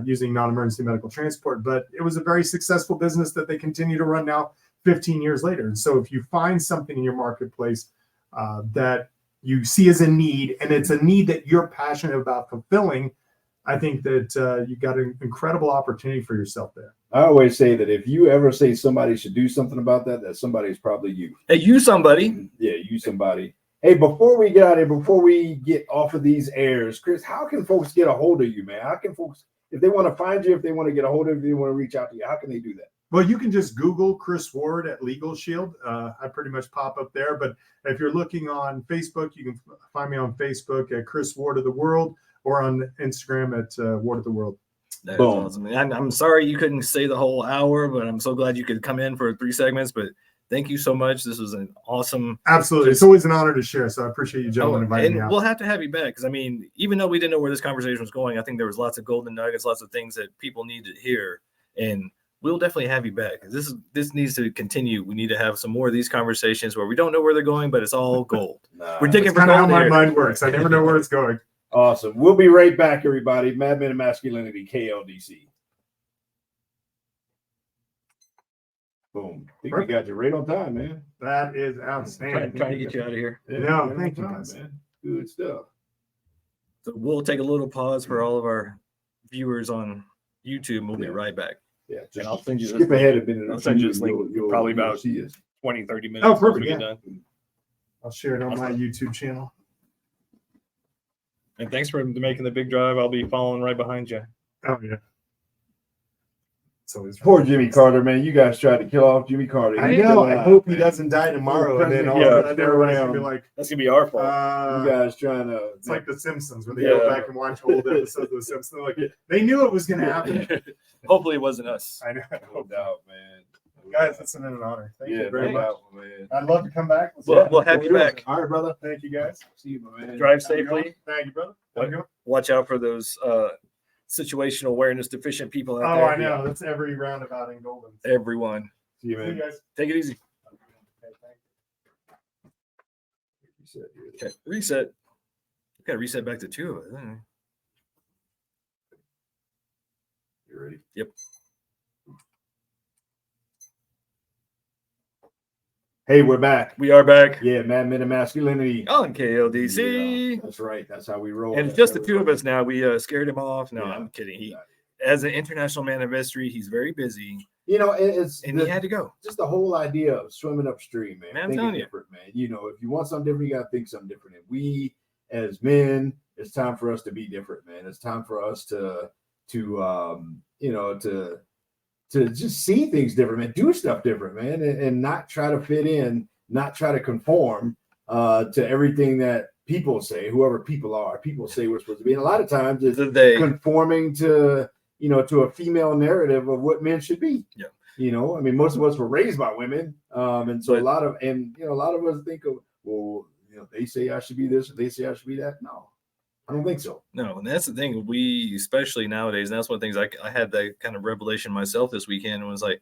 Speaker 6: using non-emergency medical transport. But it was a very successful business that they continue to run now 15 years later. And so if you find something in your marketplace that you see as a need, and it's a need that you're passionate about fulfilling, I think that you got an incredible opportunity for yourself there.
Speaker 5: I always say that if you ever say somebody should do something about that, that somebody's probably you.
Speaker 4: Hey, you somebody.
Speaker 5: Yeah, you somebody. Hey, before we get out of here, before we get off of these airs, Chris, how can folks get a hold of you, man? How can folks, if they want to find you, if they want to get a hold of you, if they want to reach out to you, how can they do that?
Speaker 6: Well, you can just Google Chris Ward at LegalShield. I pretty much pop up there. But if you're looking on Facebook, you can find me on Facebook at Chris Ward of the World, or on Instagram at Ward of the World.
Speaker 4: That's awesome. I'm sorry you couldn't stay the whole hour, but I'm so glad you could come in for 3 segments. But thank you so much. This was an awesome.
Speaker 6: Absolutely. It's always an honor to share. So I appreciate you gentlemen inviting me out.
Speaker 4: We'll have to have you back because, even though we didn't know where this conversation was going, I think there was lots of golden nuggets, lots of things that people need to hear. And we'll definitely have you back. This needs to continue. We need to have some more of these conversations where we don't know where they're going, but it's all gold. We're digging for
Speaker 6: gold. That's kind of how my
Speaker 4: here.
Speaker 6: mind works. I never know where it's going.
Speaker 5: Awesome. We'll be right back, everybody. Madmen and Masculinity, KLDC. Boom. I think we got you right on time, man.
Speaker 6: That is outstanding.
Speaker 4: Trying to get you out of here.
Speaker 6: Yeah, thank you, guys.
Speaker 5: Man. Good stuff.
Speaker 4: So we'll take a little pause for all of our viewers on YouTube, and we'll be right back.
Speaker 5: Yeah,
Speaker 4: And I'll send you
Speaker 5: skip ahead a minute.
Speaker 4: I'll send you this link probably about
Speaker 5: see us.
Speaker 4: 20, 30 minutes.
Speaker 6: Oh, perfect.
Speaker 4: We
Speaker 6: Yeah.
Speaker 4: get done.
Speaker 6: I'll share it on my YouTube channel.
Speaker 4: And thanks for making the big drive. I'll be following right behind you.
Speaker 6: Oh, yeah. It's always
Speaker 5: Poor Jimmy Carter, man. You guys tried to kill off Jimmy Carter.
Speaker 6: I know. I hope he doesn't die tomorrow. And then all of a sudden everybody's going to be like,
Speaker 4: That's going to be our fault.
Speaker 5: You guys trying to.
Speaker 6: It's like The Simpsons, where they go back and watch old episodes of The Simpsons. Like, they knew it was going to happen.
Speaker 4: Hopefully it wasn't us.
Speaker 6: I know.
Speaker 5: No doubt, man.
Speaker 6: Guys, it's an honor. Thank you very much.
Speaker 5: Man.
Speaker 6: I'd love to come back.
Speaker 4: We'll have you back.
Speaker 5: All right, brother.
Speaker 6: Thank you, guys.
Speaker 5: See you, my man.
Speaker 4: Drive safely.
Speaker 6: Thank you, brother.
Speaker 4: Watch out for those situational awareness deficient people out
Speaker 6: Oh,
Speaker 4: there.
Speaker 6: I know. That's every roundabout in Golden.
Speaker 4: Everyone.
Speaker 5: See you,
Speaker 6: See you
Speaker 5: man.
Speaker 6: guys.
Speaker 4: Take it easy.
Speaker 6: Okay, thank you.
Speaker 4: Okay. Reset. We got to reset back to 2 of us.
Speaker 5: You ready?
Speaker 4: Yep.
Speaker 5: Hey, we're back.
Speaker 4: We are back
Speaker 5: Yeah, Madmen and Masculinity.
Speaker 4: on KLDC.
Speaker 5: Yeah, that's right. That's how we roll.
Speaker 4: And it's just the 2 of us now. We scared him off. No,
Speaker 5: Yeah.
Speaker 4: I'm kidding. He, as an international man of mystery, he's very busy,
Speaker 5: It's
Speaker 4: and he had to go.
Speaker 5: just the whole idea of swimming upstream, man.
Speaker 4: Man, I'm
Speaker 5: Thinking
Speaker 4: telling you.
Speaker 5: different, man. If you want something different, you got to think something different. And we, as men, it's time for us to be different, man. It's time for us to just see things different, man. Do stuff different, man, and not try to fit in, not try to conform to everything that people say, whoever people are. People say we're supposed to be. And a lot of times it's conforming to a female narrative of what men should be.
Speaker 4: Yeah.
Speaker 5: Most of us were raised by women. And so a lot of us think of, well, they say I should be this, or they say I should be that. No, I don't think so.
Speaker 4: No, and that's the thing. We, especially nowadays, and that's one of the things I had that kind of revelation myself this weekend, and was like,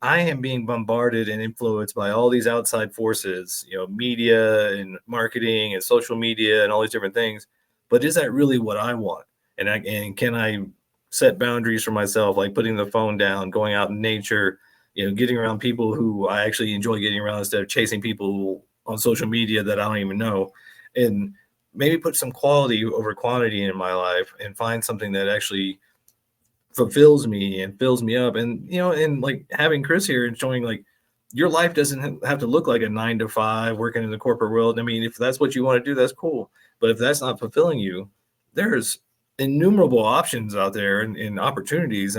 Speaker 4: I am being bombarded and influenced by all these outside forces, media and marketing and social media and all these different things. But is that really what I want? And can I set boundaries for myself, like putting the phone down, going out in nature, getting around people who I actually enjoy getting around instead of chasing people on social media that I don't even know, and maybe put some quality over quantity in my life and find something that actually fulfills me and fills me up. And, and like having Chris here and showing like your life doesn't have to look like a 9 to 5 working in the corporate world. If that's what you want to do, that's cool. But if that's not fulfilling you, there's innumerable options out there and opportunities.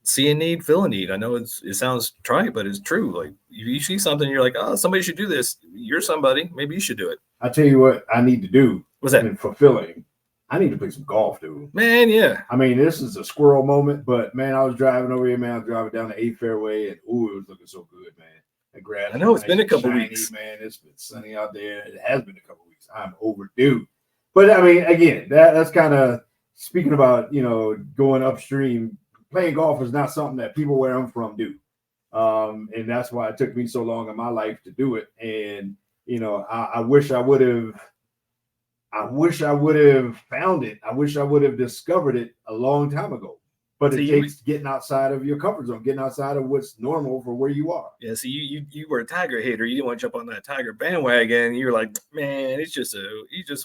Speaker 4: See a need, fill a need. I know it sounds trite, but it's true. Like you see something, you're like, oh, somebody should do this. You're somebody. Maybe you should do it.
Speaker 5: I tell you what I need to do.
Speaker 4: What's that?
Speaker 5: And fulfilling I need to play some golf, dude.
Speaker 4: Man, yeah.
Speaker 5: I mean, this is a squirrel moment, but man, I was driving over here, man. I was driving down the 8th fairway, and ooh, it was looking so good, man. The grass.
Speaker 4: I know it's
Speaker 5: nice
Speaker 4: been a
Speaker 5: and
Speaker 4: couple
Speaker 5: shiny,
Speaker 4: weeks,
Speaker 5: man. It's been sunny out there. It has been a couple weeks. I'm overdue. But I mean, again, that's kind of speaking about, you know, going upstream. Playing golf is not something that people where I'm from do, and that's why it took me so long in my life to do it. And you know, I wish I would have. I wish I would have found it. I wish I would have discovered it a long time ago. But it takes getting outside of your comfort zone, getting outside of what's normal for where you are.
Speaker 4: Yeah, see, you were a Tiger hater. You didn't want to jump on that Tiger bandwagon. You were like, man, he's just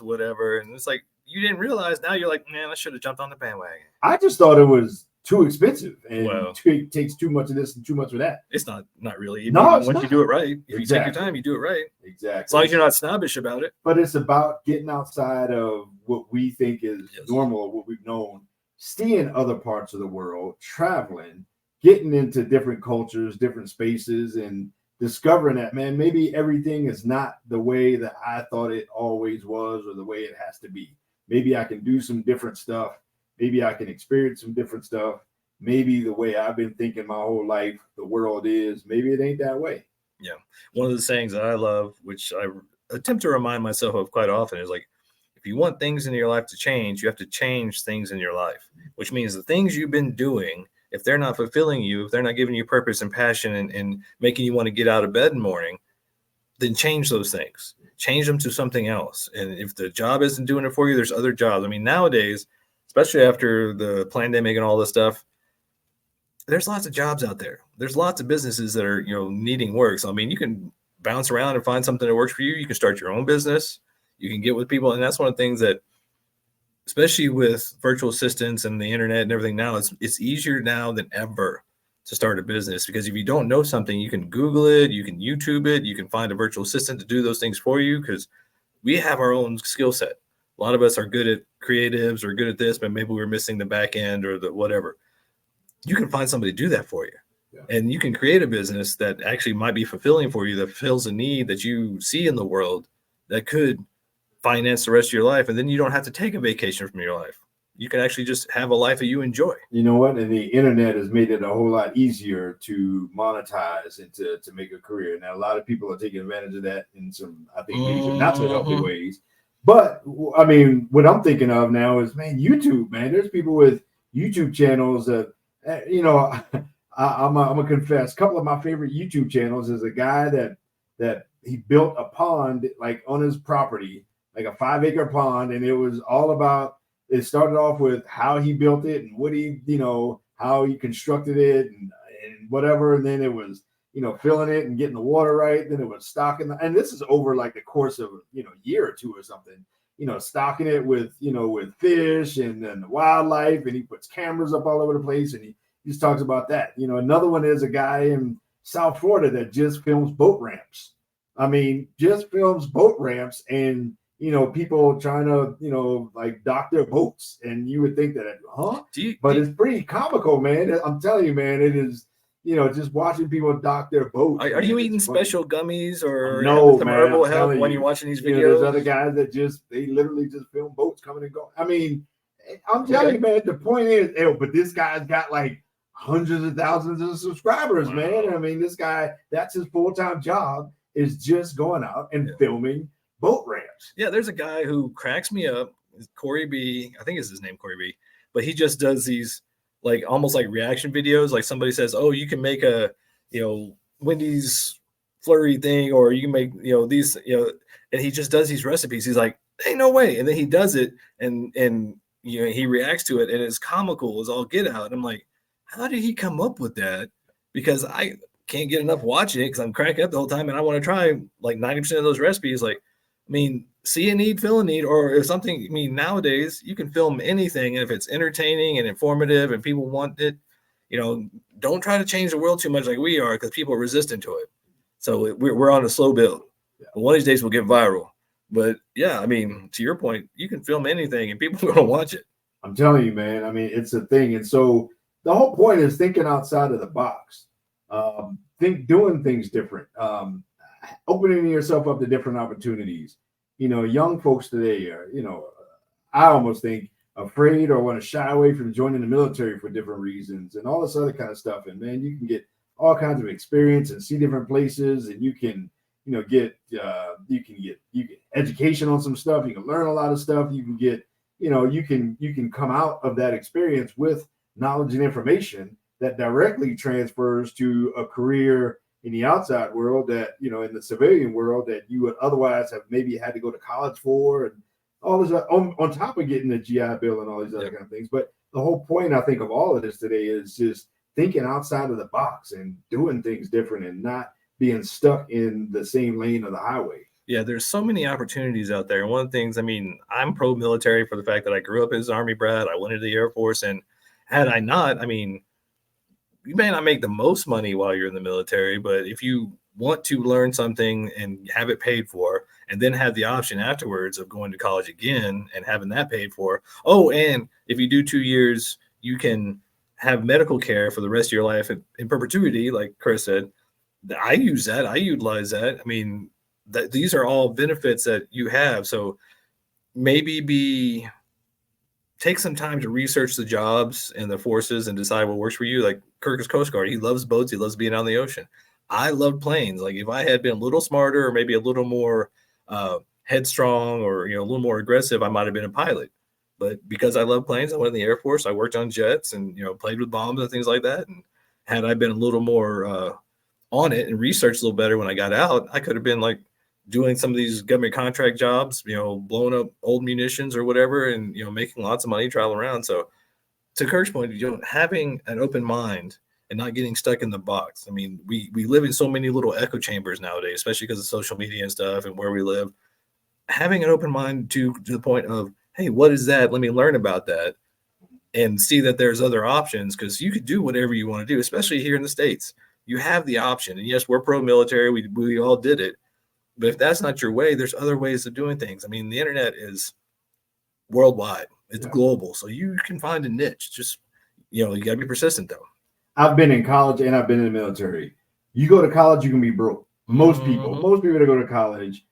Speaker 4: whatever. And it's like you didn't realize. Now you're like, man, I should have jumped on the bandwagon.
Speaker 5: I just thought it was too expensive and
Speaker 4: Well,
Speaker 5: it takes too much of this and too much of that.
Speaker 4: It's not really.
Speaker 5: No, it's
Speaker 4: once
Speaker 5: not.
Speaker 4: you do it right, if
Speaker 5: Exactly.
Speaker 4: you take your time, you do it right.
Speaker 5: Exactly.
Speaker 4: As long as you're not snobbish about it.
Speaker 5: But it's about getting outside of what we think is normal or what we've known, seeing other parts of the world, traveling, getting into different cultures, different spaces, and discovering that, man, maybe everything is not the way that I thought it always was or the way it has to be. Maybe I can do some different stuff. Maybe I can experience some different stuff. Maybe the way I've been thinking my whole life, the world is, maybe it ain't that way.
Speaker 4: Yeah. One of the sayings that I love, which I attempt to remind myself of quite often, is like, if you want things in your life to change, you have to change things in your life, which means the things you've been doing, if they're not fulfilling you, if they're not giving you purpose and passion and making you want to get out of bed in the morning, then change those things. Change them to something else. And if the job isn't doing it for you, there's other jobs. I mean, nowadays, especially after the pandemic and all this stuff, there's lots of jobs out there. There's lots of businesses that are, you know, needing work. So, I mean, you can bounce around and find something that works for you. You can start your own business. You can get with people. And that's one of the things that, especially with virtual assistants and the internet and everything now, it's easier now than ever to start a business, because if you don't know something, you can Google it, you can YouTube it, you can find a virtual assistant to do those things for you, because we have our own skill set. A lot of us are good at creatives or good at this, but maybe we're missing the back end or the whatever. You can find somebody to do that for you. Yeah. And you can create a business that actually might be fulfilling for you, that fills a need that you see in the world that could finance the rest of your life. And then you don't have to take a vacation from your life. You can actually just have a life that you enjoy.
Speaker 5: You know what? And the internet has made it a whole lot easier to monetize and to make a career. Now, a lot of people are taking advantage of that in some, I think, maybe some not so healthy ways. But I mean, what I'm thinking of now is, man, YouTube, man. There's people with YouTube channels that, you know, I'm gonna confess. A couple of my favorite YouTube channels is a guy that he built a pond like on his property, like a 5-acre pond, and it was all about. It started off with how he built it and what he, you know, how he constructed it and whatever, and then it was, you know, filling it and getting the water right. Then it was stocking, and this is over like the course of, you know, a year or two or something. You know, stocking it with, you know, with fish and then the wildlife, and he puts cameras up all over the place, and he just talks about that. You know, another one is a guy in South Florida that just films boat ramps. I mean, just films boat ramps and, you know, people trying to, you know, like dock their boats, and you would think that, but it's pretty comical, man. I'm telling you, man, it is. You know, just watching people dock their boats.
Speaker 4: Are you eating special gummies or
Speaker 5: no,
Speaker 4: some
Speaker 5: man,
Speaker 4: herbal help when you're watching these videos?
Speaker 5: You know, there's other guys that they literally just film boats coming and going. I mean, I'm telling you, man, the point is, but this guy's got like hundreds of thousands of subscribers, man. I mean, this guy, that's his full-time job, is just going out and filming boat ramps.
Speaker 4: Yeah, there's a guy who cracks me up, Corey B. I think is his name, Corey B. But he just does these like almost like reaction videos. Like somebody says, "Oh, you can make a, you know, Wendy's flurry thing, or you can make, you know, these, you know," and he just does these recipes. He's like, "Hey, no way!" And then he does it, and you know, he reacts to it, and it's comical as all get out. And I'm like, how did he come up with that? Because I can't get enough watching it because I'm cracking up the whole time, and I want to try like 90% of those recipes. Like, I mean, see a need, fill a need, or if something, I mean, nowadays you can film anything. And if it's entertaining and informative and people want it, you know, don't try to change the world too much like we are, because people are resistant to it. So we're on a slow build. Yeah. One of these days we'll get viral. But yeah, I mean, to your point, you can film anything and people are going to watch it.
Speaker 5: I'm telling you, man, I mean, it's a thing. And so the whole point is thinking outside of the box, doing things different, opening yourself up to different opportunities. You know, young folks today are, you know, I almost think, afraid or want to shy away from joining the military for different reasons and all this other kind of stuff. And man, you can get all kinds of experience and see different places, and you can, get you get education on some stuff. You can learn a lot of stuff. You can get, you can come out of that experience with knowledge and information that directly transfers to a career in the outside world that, in the civilian world that you would otherwise have maybe had to go to college for, and all this on top of getting the GI Bill and all these other kind of things. But the whole point, I think, of all of this today is just thinking outside of the box and doing things different and not being stuck in the same lane of the highway.
Speaker 4: Yeah, there's so many opportunities out there. And one of the things, I'm pro-military for the fact that I grew up as an Army brat. I went into the Air Force, and had I not, you may not make the most money while you're in the military, but if you want to learn something and have it paid for, and then have the option afterwards of going to college again and having that paid for. Oh, and if you do 2 years, you can have medical care for the rest of your life in perpetuity, like Chris said. I use that. I utilize that. These are all benefits that you have. So maybe take some time to research the jobs and the forces and decide what works for you. Like Kirk is Coast Guard. He loves boats. He loves being on the ocean. I love planes. Like if I had been a little smarter or maybe a little more headstrong or, a little more aggressive, I might've been a pilot. But because I love planes, I went in the Air Force. I worked on jets and, played with bombs and things like that. And had I been a little more on it and researched a little better when I got out, I could have been like doing some of these government contract jobs, blowing up old munitions or whatever, and, making lots of money, traveling around. So to Kirk's point, having an open mind and not getting stuck in the box. We live in so many little echo chambers nowadays, especially because of social media and stuff and where we live. Having an open mind to the point of, hey, what is that? Let me learn about that and see that there's other options, because you could do whatever you want to do, especially here in the States. You have the option. And yes, we're pro-military. We all did it. But if that's not your way, there's other ways of doing things. The internet is worldwide. It's global. So you can find a niche. Just, you got to be persistent, though.
Speaker 5: I've been in college and I've been in the military. You go to college, you can be broke. Most people that go to college,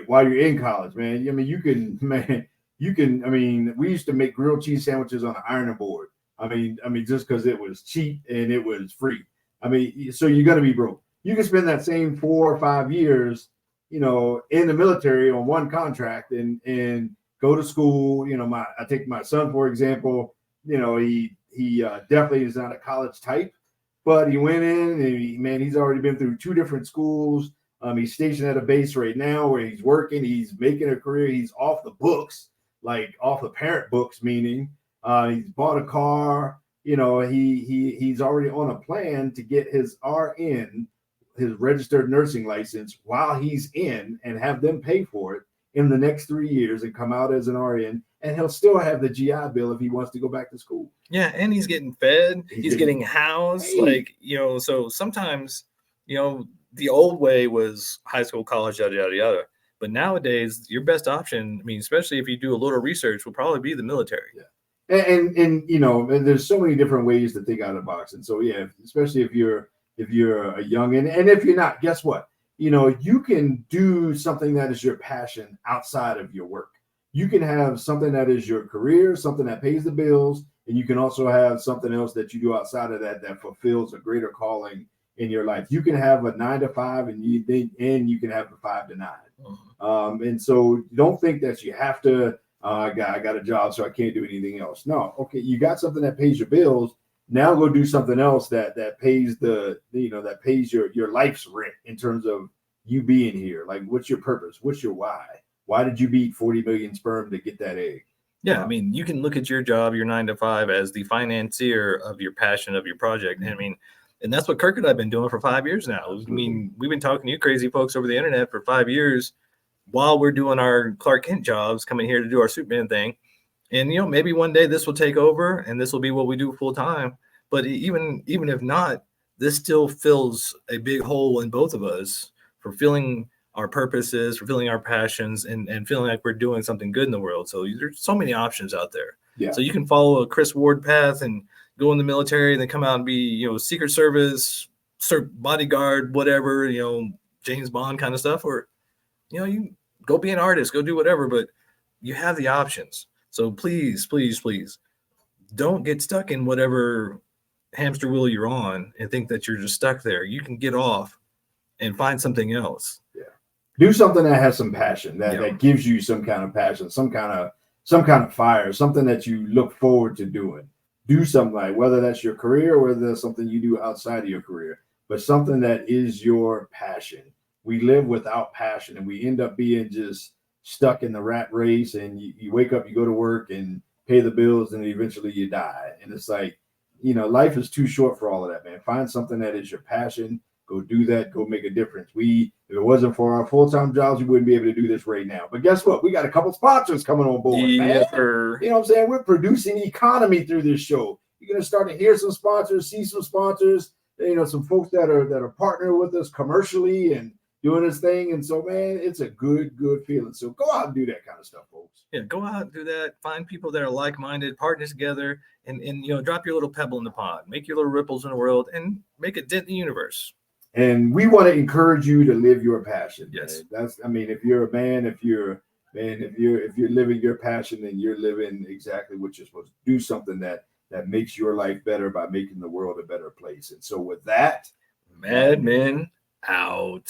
Speaker 5: while you're in college, man, we used to make grilled cheese sandwiches on an ironing board. Just because it was cheap and it was free. So you're going to be broke. You can spend that same 4 or 5 years, in the military on one contract and go to school. I take my son, for example, he definitely is not a college type, but he went in and he's already been through 2 different schools. He's stationed at a base right now where he's working. He's making a career. He's off the books, like off the parent books, meaning he's bought a car. He's already on a plan to get his RN, his registered nursing license, while he's in, and have them pay for it in the next 3 years and come out as an RN. And he'll still have the GI Bill if he wants to go back to school.
Speaker 4: Yeah, and he's getting fed. He's getting housed. Hey. So sometimes, the old way was high school, college, yada, yada, yada. But nowadays, your best option, especially if you do a little research, will probably be the military.
Speaker 5: Yeah. And there's so many different ways to think out of the box. And so, yeah, especially if you're a young, and if you're not, guess what? You can do something that is your passion outside of your work. You can have something that is your career, something that pays the bills, and you can also have something else that you do outside of that fulfills a greater calling in your life. You can have a 9 to 5, and you can have a 5 to 9. And so don't think that you have to. I got a job, so I can't do anything else. No, okay, you got something that pays your bills. Now go do something else that pays that pays your life's rent in terms of you being here. Like, what's your purpose? What's your why? Why did you beat 40 million sperm to get that egg?
Speaker 4: Yeah, you can look at your job, your 9 to 5, as the financier of your passion, of your project. And that's what Kirk and I have been doing for 5 years now. We've been talking to you crazy folks over the internet for 5 years while we're doing our Clark Kent jobs, coming here to do our Superman thing. And, maybe one day this will take over and this will be what we do full time. But even if not, this still fills a big hole in both of us, fulfilling our purposes, fulfilling our passions, and feeling like we're doing something good in the world. So there's so many options out there.
Speaker 5: Yeah.
Speaker 4: So you can follow a Chris Ward path and go in the military and then come out and be, Secret Service, bodyguard, whatever, James Bond kind of stuff. Or, you go be an artist, go do whatever, but you have the options. So please, please, please don't get stuck in whatever hamster wheel you're on and think that you're just stuck there. You can get off and find something else.
Speaker 5: Do something that has some passion, that gives you some kind of passion, some kind of fire, something that you look forward to doing. Do something like, whether that's your career or whether that's something you do outside of your career, but something that is your passion. We live without passion and we end up being just stuck in the rat race, and you wake up, you go to work and pay the bills, and eventually you die. And it's like, life is too short for all of that, man. Find something that is your passion. Go do that. Go make a difference. If it wasn't for our full-time jobs, we wouldn't be able to do this right now. But guess what? We got a couple sponsors coming on board, man.
Speaker 4: Sir.
Speaker 5: You know what I'm saying? We're producing economy through this show. You're going to start to hear some sponsors, see some sponsors, some folks that are partnering with us commercially and doing this thing. And so, man, it's a good feeling. So go out and do that kind of stuff, folks.
Speaker 4: Yeah, go out and do that. Find people that are like-minded, partner together, and drop your little pebble in the pond. Make your little ripples in the world and make a dent in the universe.
Speaker 5: And we want to encourage you to live your passion.
Speaker 4: Yes.
Speaker 5: Man. If you're a man, if you're living your passion, then you're living exactly what you're supposed to do. Something that makes your life better by making the world a better place. And so with that,
Speaker 4: Mad Men out.